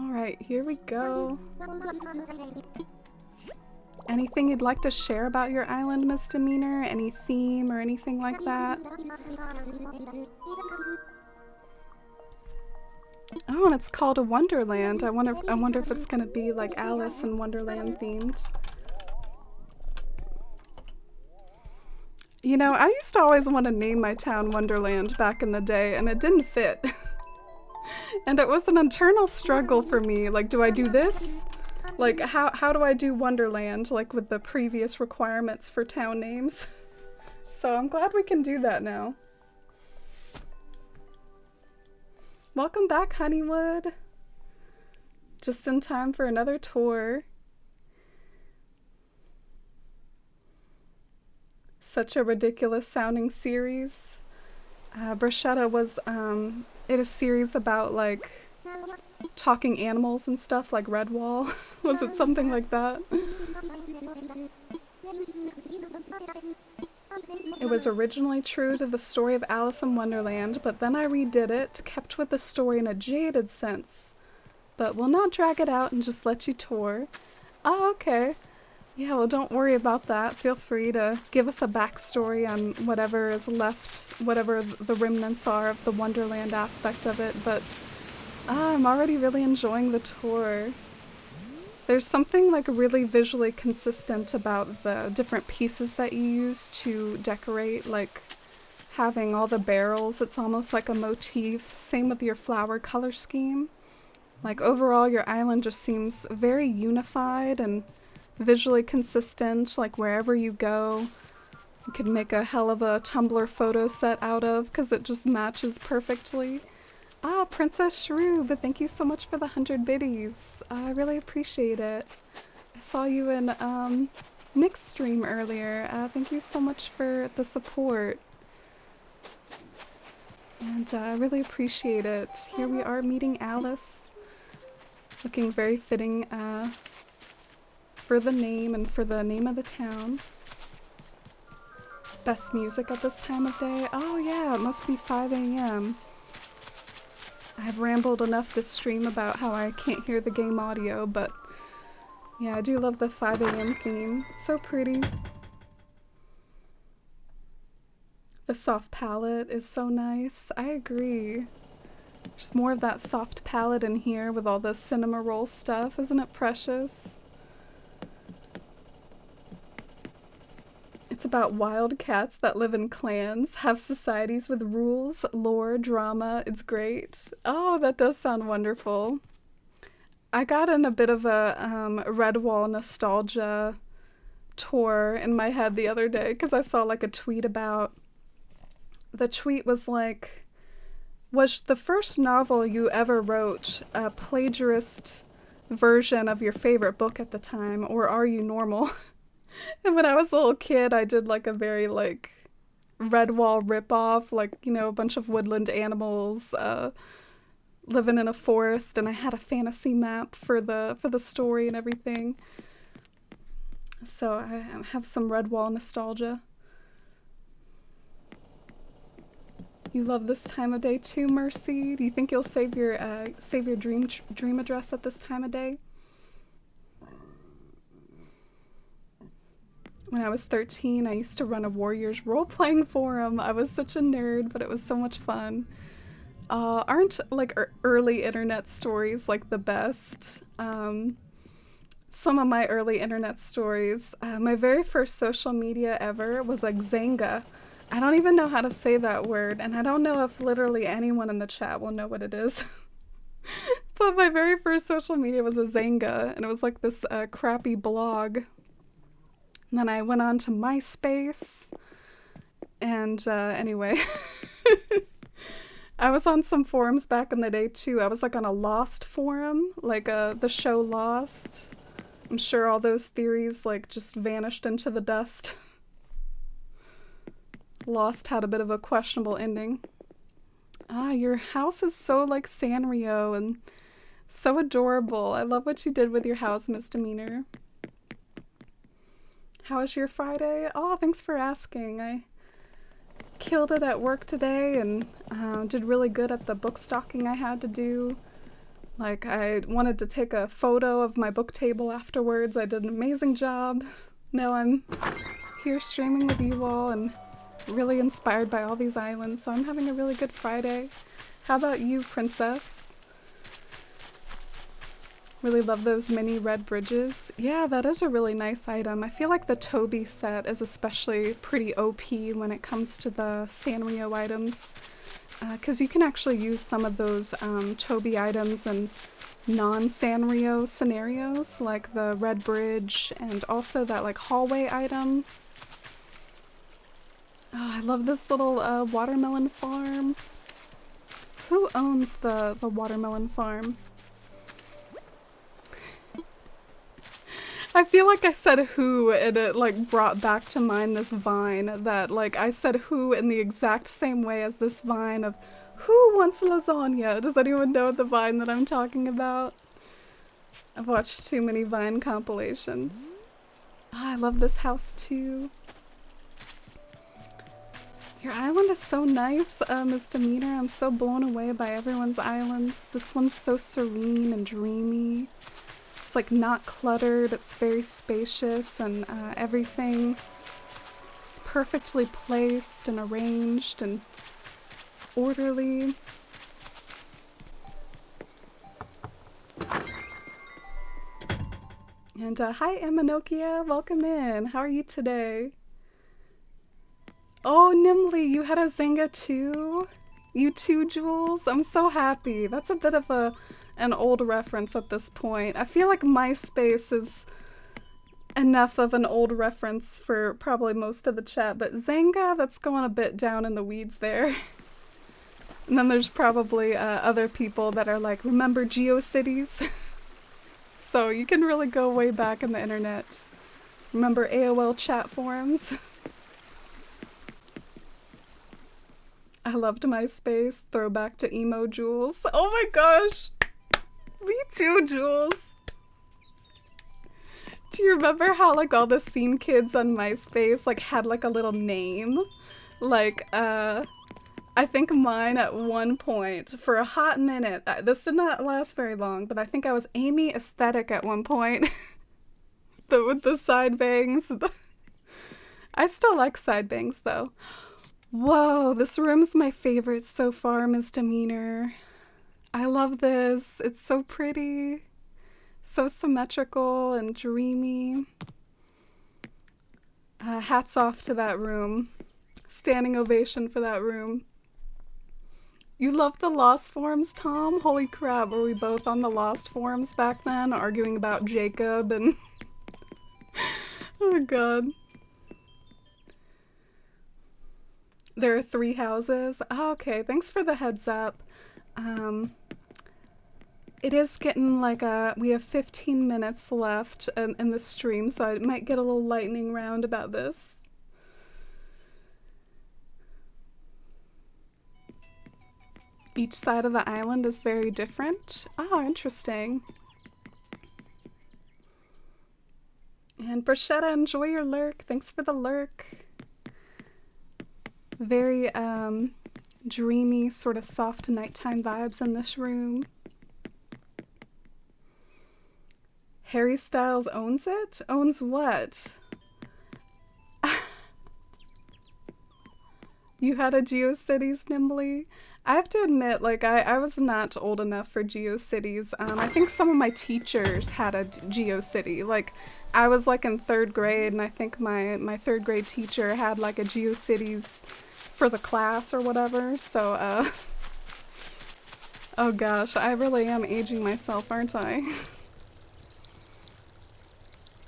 Alright, here we go. Anything you'd like to share about your island, Ms. Demeanor? Any theme or anything like that? Oh, and it's called a Wonderland. I wonder if it's gonna be like Alice in Wonderland themed. You know, I used to always want to name my town Wonderland back in the day, and it didn't fit. And it was an internal struggle for me. Like, do I do this? Like, how do I do Wonderland, like with the previous requirements for town names? So I'm glad we can do that now. Welcome back, Honeywood. Just in time for another tour. Such a ridiculous sounding series. Bruschetta was in a series about like talking animals and stuff, like Redwall. Was it something like that? It was originally true to the story of Alice in Wonderland, but then I redid it, kept with the story in a jaded sense. But we'll not drag it out and just let you tour. Oh, okay. Yeah, well, don't worry about that. Feel free to give us a backstory on whatever is left, whatever the remnants are of the Wonderland aspect of it, but I'm already really enjoying the tour. There's something like really visually consistent about the different pieces that you use to decorate, like having all the barrels. It's almost like a motif. Same with your flower color scheme. Like overall, your island just seems very unified and visually consistent. Like wherever you go, you could make a hell of a Tumblr photo set out of because it just matches perfectly. Ah, Princess Shrew, but thank you so much for the 100 biddies. I really appreciate it. I saw you in Nick's stream earlier. Thank you so much for the support. And I really appreciate it. Here we are meeting Alice. Looking very fitting for the name and for the name of the town. Best music at this time of day? Oh yeah, it must be 5 a.m. I've rambled enough this stream about how I can't hear the game audio, but yeah, I do love the 5 a.m. theme. It's so pretty. The soft palette is so nice. I agree. There's more of that soft palette in here with all the cinema roll stuff. Isn't it precious? It's about wild cats that live in clans, have societies with rules, lore, drama. It's great. Oh, that does sound wonderful. I got in a bit of a Redwall nostalgia tour in my head the other day because I saw like a tweet about... The tweet was like, was the first novel you ever wrote a plagiarist version of your favorite book at the time, or are you normal? And when I was a little kid, I did like a very like Redwall ripoff, like, you know, a bunch of woodland animals living in a forest, and I had a fantasy map for the story and everything. So I have some Redwall nostalgia. You love this time of day too, Mercy? Do you think you'll save your dream address at this time of day? When I was 13, I used to run a Warriors role-playing forum. I was such a nerd, but it was so much fun. Aren't like early internet stories like the best? Some of my early internet stories, my very first social media ever was like Zanga. I don't even know how to say that word, and I don't know if literally anyone in the chat will know what it is. But my very first social media was a Zanga, and it was like this crappy blog. And then I went on to MySpace, and anyway. I was on some forums back in the day too. I was like on a Lost forum, like the show Lost. I'm sure all those theories like just vanished into the dust. Lost had a bit of a questionable ending. Ah, your house is so like Sanrio and so adorable. I love what you did with your house, Misdemeanor. How was your Friday? Oh, thanks for asking. I killed it at work today and did really good at the book stocking I had to do. Like, I wanted to take a photo of my book table afterwards. I did an amazing job. Now I'm here streaming with you all and really inspired by all these islands, so I'm having a really good Friday. How about you, Princess? Really love those mini red bridges. Yeah, that is a really nice item. I feel like the Toby set is especially pretty OP when it comes to the Sanrio items, because you can actually use some of those Toby items in non-Sanrio scenarios, like the red bridge and also that like hallway item. Oh, I love this little watermelon farm. Who owns the watermelon farm? I feel like I said who and it like brought back to mind this vine that like I said who in the exact same way as this vine of who wants lasagna? Does anyone know the vine that I'm talking about? I've watched too many Vine compilations. Oh, I love this house too. Your island is so nice, Misdemeanor. I'm so blown away by everyone's islands. This one's so serene and dreamy. It's like not cluttered, it's very spacious, and everything is perfectly placed and arranged and orderly. And hi Eminokia, welcome in. How are you today? Oh, Nimly, you had a Zanga too? You too, Jules? I'm so happy. That's a bit of an old reference at this point. I feel like MySpace is enough of an old reference for probably most of the chat, but Zanga, that's going a bit down in the weeds there. And then there's probably other people that are like, remember GeoCities? So you can really go way back in the internet. Remember AOL chat forums? I loved MySpace. Throwback to emo Jules. Oh my gosh! Me too, Jules! Do you remember how like all the scene kids on MySpace like had like a little name? Like, I think mine at one point, for a hot minute, this did not last very long, but I think I was Amy Aesthetic at one point. With the side bangs. I still like side bangs though. Whoa, this room's my favorite so far, Misdemeanor. I love this. It's so pretty. So symmetrical and dreamy. Hats off to that room. Standing ovation for that room. You love the Lost forums, Tom? Holy crap, were we both on the Lost forums back then, arguing about Jacob and... Oh god. There are 3 houses. Oh, okay, thanks for the heads up. It is getting like we have 15 minutes left in the stream, so I might get a little lightning round about this. Each side of the island is very different. Oh, interesting. And Bruschetta, enjoy your lurk. Thanks for the lurk. Very dreamy, sort of soft nighttime vibes in this room. Harry Styles owns it? Owns what? You had a GeoCities, Nimbly? I have to admit, like, I was not old enough for GeoCities. I think some of my teachers had a GeoCity. Like, I was, like, in 3rd grade, and I think my 3rd grade teacher had, like, a GeoCities for the class or whatever. So, oh gosh, I really am aging myself, aren't I?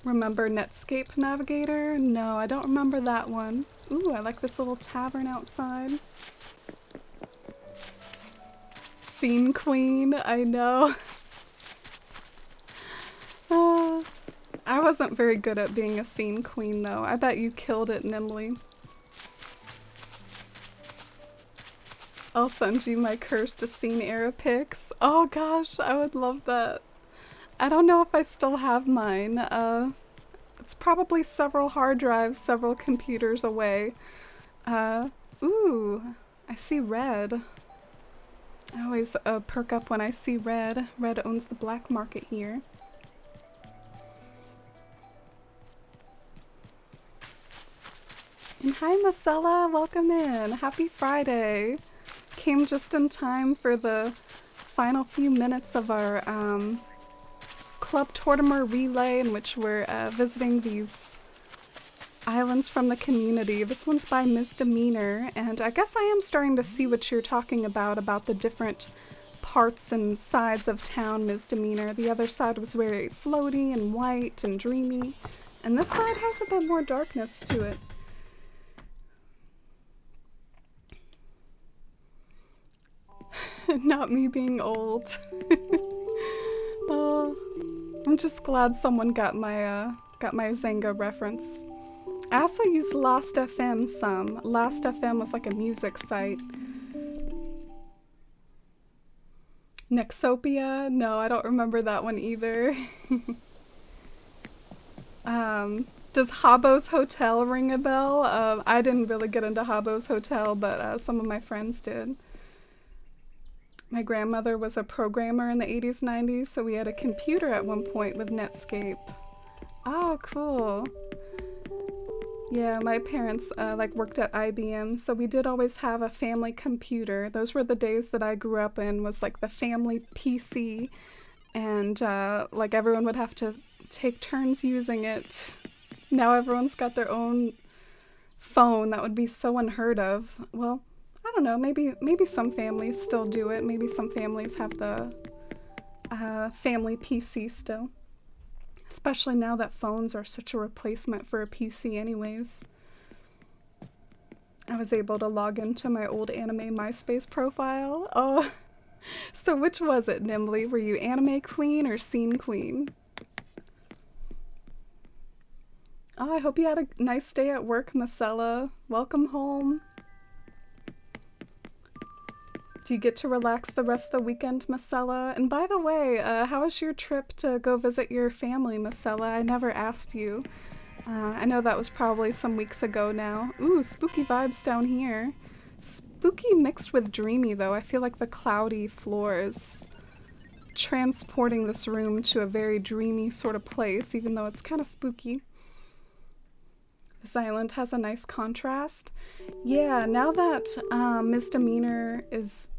Remember Netscape Navigator? No, I don't remember that one. Ooh, I like this little tavern outside. Scene queen, I know. I wasn't very good at being a scene queen though. I bet you killed it, Nimbly. I'll send you my cursed scene era pics. Oh gosh, I would love that. I don't know if I still have mine. It's probably several hard drives, several computers away. Ooh, I see red. I always perk up when I see red. Red owns the black market here. And hi Marcella, welcome in. Happy Friday. Came just in time for the final few minutes of our Club Tortimer relay, in which we're visiting these islands from the community. This one's by Misdemeanor, and I guess I am starting to see what you're talking about the different parts and sides of town, Misdemeanor. The other side was very floaty and white and dreamy, and this side has a bit more darkness to it. Not me being old. Oh, I'm just glad someone got my Zanga reference. I also used Last.fm some. Last.fm was like a music site. Nexopia? No, I don't remember that one either. Does Habbo's Hotel ring a bell? I didn't really get into Habbo's Hotel, but some of my friends did. My grandmother was a programmer in the 80s, 90s, so we had a computer at one point with Netscape. Oh, cool. Yeah, my parents like worked at IBM, so we did always have a family computer. Those were the days that I grew up in, was like the family PC, and like everyone would have to take turns using it. Now everyone's got their own phone. That would be so unheard of. Well, I don't know, maybe some families still do it. Maybe some families have the family PC still. Especially now that phones are such a replacement for a PC anyways. I was able to log into my old anime MySpace profile. Oh, so which was it, Nimbly? Were you anime queen or scene queen? Oh, I hope you had a nice day at work, Marcella. Welcome home. Do you get to relax the rest of the weekend, Marcella? And by the way, how was your trip to go visit your family, Marcella? I never asked you. I know that was probably some weeks ago now. Ooh, spooky vibes down here. Spooky mixed with dreamy, though. I feel like the cloudy floor is transporting this room to a very dreamy sort of place, even though it's kind of spooky. This island has a nice contrast. Yeah, now that Misdemeanor is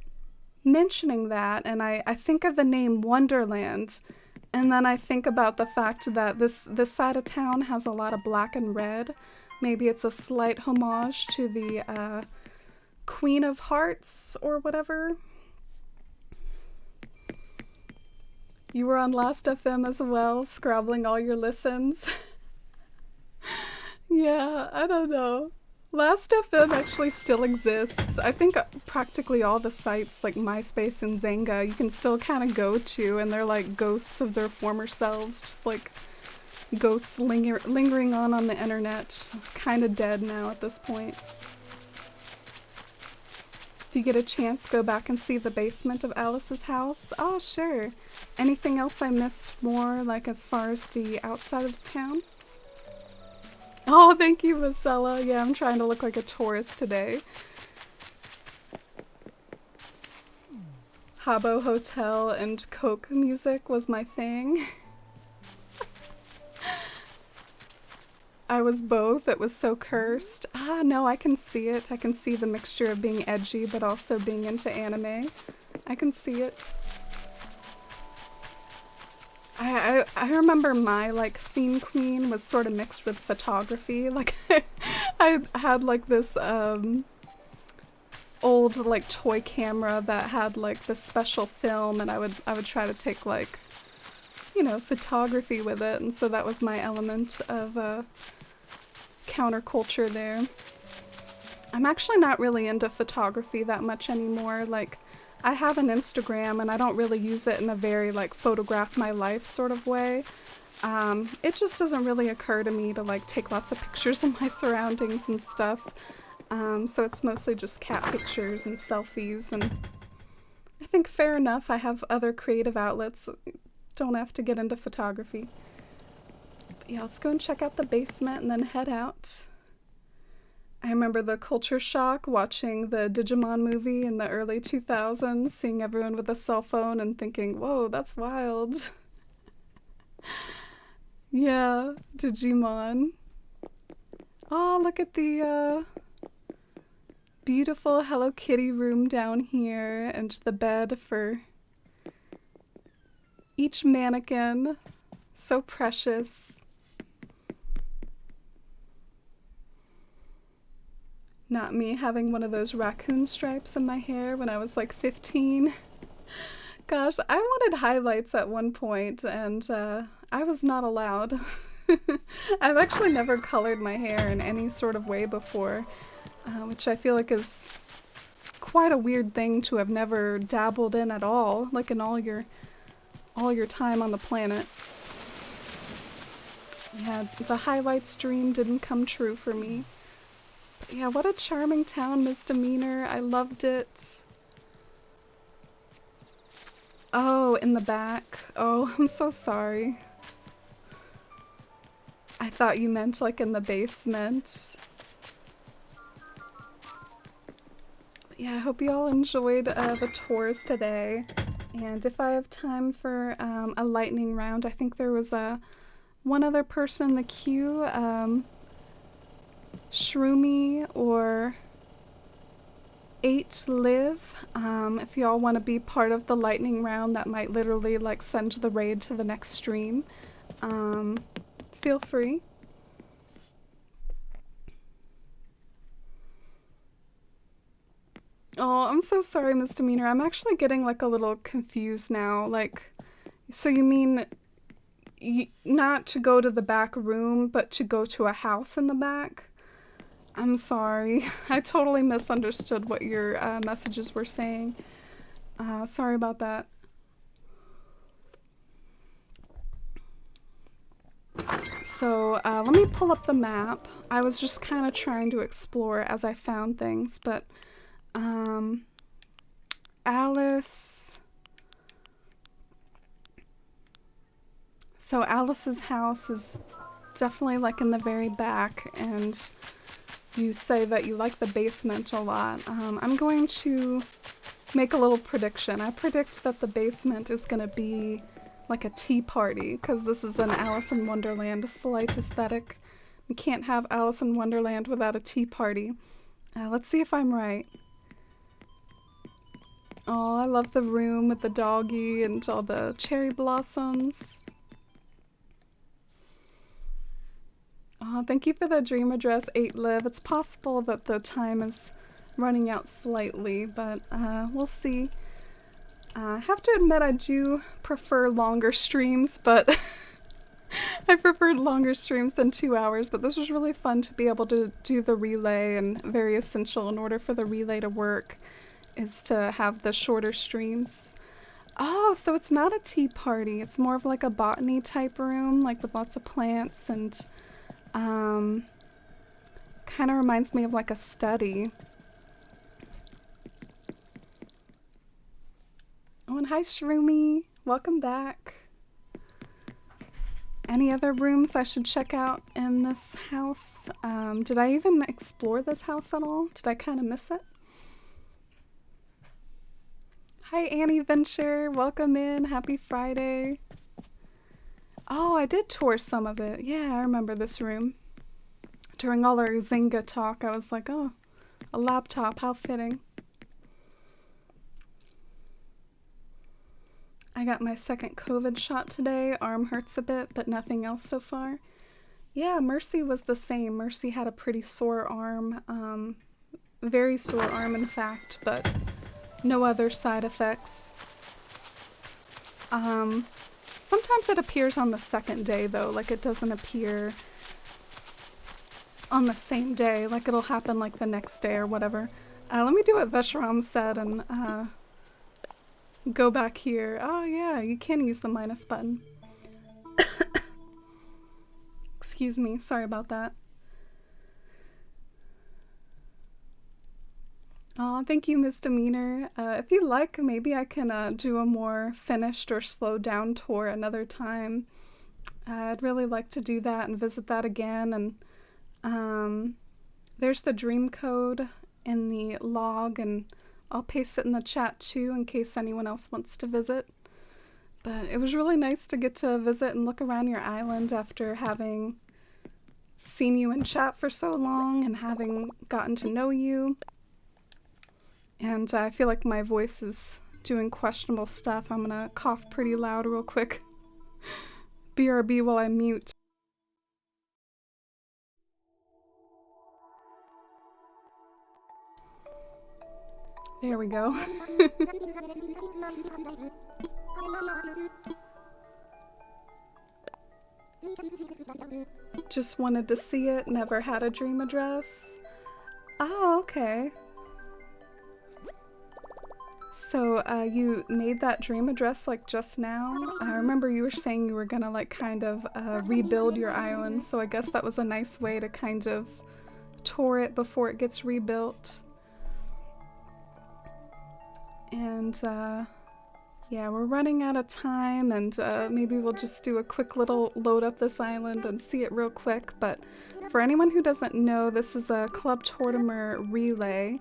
mentioning that, and I think of the name Wonderland, and then I think about the fact that this side of town has a lot of black and red. Maybe it's a slight homage to the Queen of Hearts or whatever. You were on Last.fm as well, scrabbling all your listens. Yeah, I don't know. Last FM actually still exists. I think practically all the sites like MySpace and Zanga you can still kind of go to, and they're like ghosts of their former selves, just like ghosts lingering on the internet, kind of dead now at this point. If you get a chance, go back and see the basement of Alice's house. Oh, sure. Anything else I missed more, like as far as the outside of the town? Oh, thank you, Marcella. Yeah, I'm trying to look like a tourist today. Habbo Hotel and Coke music was my thing. I was both. It was so cursed. Ah, no, I can see it. I can see the mixture of being edgy but also being into anime. I can see it. I remember my like scene queen was sort of mixed with photography. Like I had like this old like toy camera that had like this special film, and I would try to take like, you know, photography with it, and so that was my element of counterculture there. I'm actually not really into photography that much anymore. Like, I have an Instagram and I don't really use it in a very like photograph my life sort of way. It just doesn't really occur to me to like take lots of pictures of my surroundings and stuff. So it's mostly just cat pictures and selfies, and I think fair enough. I have other creative outlets. Don't have to get into photography. But yeah, let's go and check out the basement and then head out. I remember the culture shock watching the Digimon movie in the early 2000s, seeing everyone with a cell phone and thinking, whoa, that's wild. Yeah, Digimon. Oh, look at the beautiful Hello Kitty room down here, and the bed for each mannequin. So precious. Not me having one of those raccoon stripes in my hair when I was like 15. Gosh, I wanted highlights at one point, and I was not allowed. I've actually never colored my hair in any sort of way before, which I feel like is quite a weird thing to have never dabbled in at all, like in all your time on the planet. Yeah, the highlights dream didn't come true for me. But yeah, what a charming town, Misdemeanor. I loved it. Oh, in the back. Oh, I'm so sorry. I thought you meant like in the basement. Yeah, I hope you all enjoyed the tours today. And if I have time for a lightning round, I think there was one other person in the queue, Shroomy or 8Live. If y'all want to be part of the lightning round that might literally like send the raid to the next stream, feel free. Oh, I'm so sorry, Misdemeanor. I'm actually getting like a little confused now. Like, so you mean not to go to the back room, but to go to a house in the back? I'm sorry. I totally misunderstood what your messages were saying. Sorry about that. So let me pull up the map. I was just kind of trying to explore as I found things, but Alice. So Alice's house is definitely like in the very back, and you say that you like the basement a lot. I'm going to make a little prediction. I predict that the basement is going to be like a tea party, because this is an Alice in Wonderland slight aesthetic. You can't have Alice in Wonderland without a tea party. Let's see if I'm right. Oh, I love the room with the doggy and all the cherry blossoms. Oh, thank you for the dream address, 8Live. It's possible that the time is running out slightly, but we'll see. I have to admit I do prefer longer streams, but I preferred longer streams than 2 hours, but this was really fun to be able to do the relay, and very essential in order for the relay to work is to have the shorter streams. Oh, so it's not a tea party. It's more of like a botany type room, like with lots of plants, and kind of reminds me of like a study. Oh, and hi Shroomy, welcome back. Any other rooms I should check out in this house? Did I even explore this house at all? Did I kind of miss it? Hi Annie Venture, welcome in, happy Friday. Oh, I did tour some of it. Yeah, I remember this room. During all our Zynga talk, I was like, oh, a laptop, how fitting. I got my second COVID shot today. Arm hurts a bit, but nothing else so far. Yeah, Mercy was the same. Mercy had a pretty sore arm. Very sore arm, in fact, but no other side effects. Sometimes it appears on the second day, though. Like, it doesn't appear on the same day. Like, it'll happen, like, the next day or whatever. Let me do what Veshram said and, go back here. Oh yeah, you can use the minus button. Excuse me, sorry about that. Oh, thank you, Misdemeanor. If you like, maybe I can do a more finished or slowed down tour another time. I'd really like to do that and visit that again. And there's the dream code in the log, and I'll paste it in the chat too in case anyone else wants to visit. But it was really nice to get to visit and look around your island after having seen you in chat for so long and having gotten to know you. And I feel like my voice is doing questionable stuff. I'm gonna cough pretty loud real quick. BRB while I mute. There we go. Just wanted to see it, never had a dream address. Oh, okay. So, you made that dream address like just now? I remember you were saying you were gonna like kind of rebuild your island, so I guess that was a nice way to kind of tour it before it gets rebuilt. And yeah, we're running out of time, and maybe we'll just do a quick little load up this island and see it real quick. But for anyone who doesn't know, this is a Club Tortimer relay,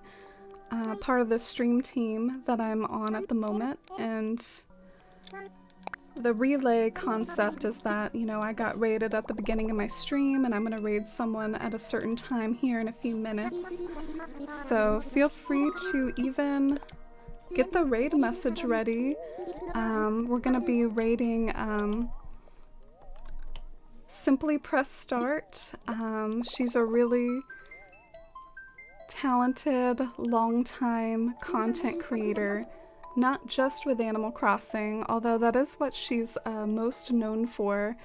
part of the stream team that I'm on at the moment. And the relay concept is that, you know, I got raided at the beginning of my stream, and I'm gonna raid someone at a certain time here in a few minutes. So feel free to even get the raid message ready. We're gonna be raiding Simply Press Start. She's a really talented, long-time content creator, not just with Animal Crossing, although that is what she's most known for.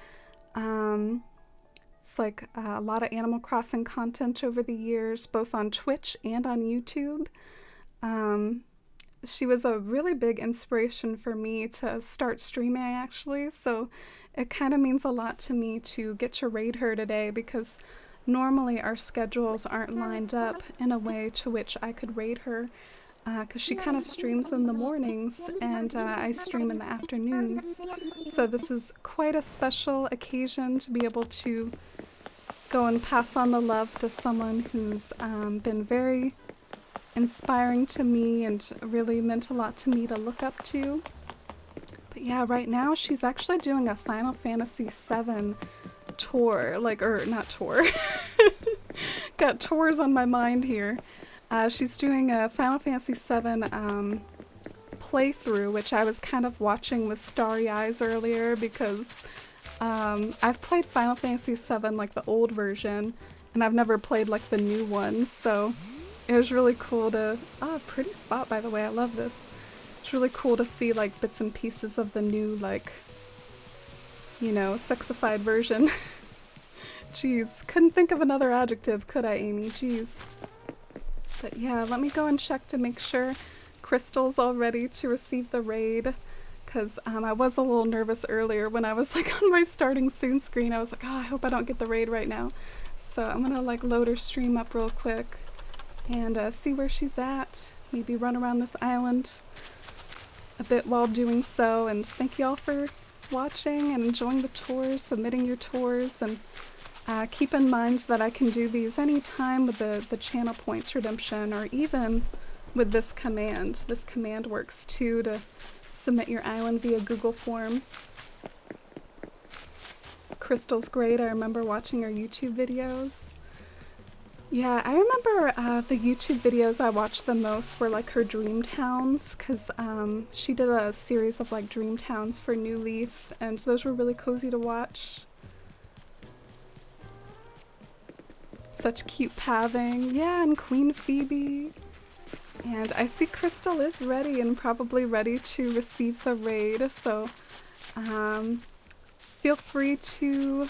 It's like a lot of Animal Crossing content over the years, both on Twitch and on YouTube. She was a really big inspiration for me to start streaming, actually, so it kind of means a lot to me to get to raid her today, because normally our schedules aren't lined up in a way to which I could raid her, because she kind of streams in the mornings and I stream in the afternoons. So this is quite a special occasion to be able to go and pass on the love to someone who's been very inspiring to me and really meant a lot to me to look up to. But yeah, right now she's actually doing a Final Fantasy VII tour, like, or not tour. Got tours on my mind here. She's doing a Final Fantasy VII playthrough, which I was kind of watching with starry eyes earlier because I've played Final Fantasy VII, like the old version, and I've never played like the new one, so it was really cool to, pretty spot by the way, I love this. It's really cool to see like bits and pieces of the new like you know, sexified version. Jeez, couldn't think of another adjective, could I, Amy? Jeez. But yeah, let me go and check to make sure Crystal's all ready to receive the raid. Because I was a little nervous earlier when I was like on my starting soon screen. I was like, oh, I hope I don't get the raid right now. So I'm gonna like load her stream up real quick and see where she's at. Maybe run around this island a bit while doing so. And thank you all for watching and enjoying the tours, submitting your tours, and keep in mind that I can do these anytime with the channel points redemption, or even with this command. This command works too, to submit your island via Google form. Crystal's great. I remember watching her YouTube videos. Yeah, I remember the YouTube videos I watched the most were like her dream towns, because she did a series of like dream towns for New Leaf, and those were really cozy to watch. Such cute pathing. Yeah, and Queen Phoebe. And I see Crystal is ready and probably ready to receive the raid, so feel free to,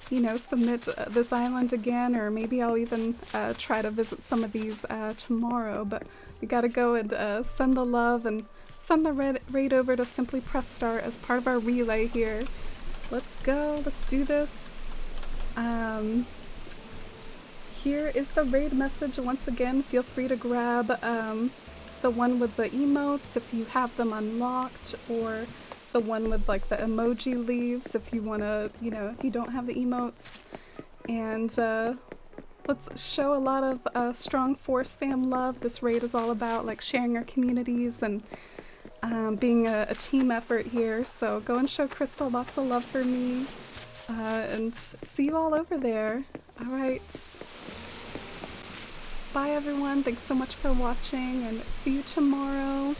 you know, submit this island again, or maybe I'll even try to visit some of these tomorrow, but we gotta go and send the love and send the raid over to Simply Press Start as part of our relay here. Let's go, let's do this. Here is the raid message once again. Feel free to grab the one with the emotes if you have them unlocked, or the one with like the emoji leaves if you want to, you know, if you don't have the emotes. And let's show a lot of strong Force Fam love. This raid is all about like sharing our communities and being a team effort here. So go and show Crystal lots of love for me, and see you all over there. All right. Bye everyone, thanks so much for watching, and see you tomorrow.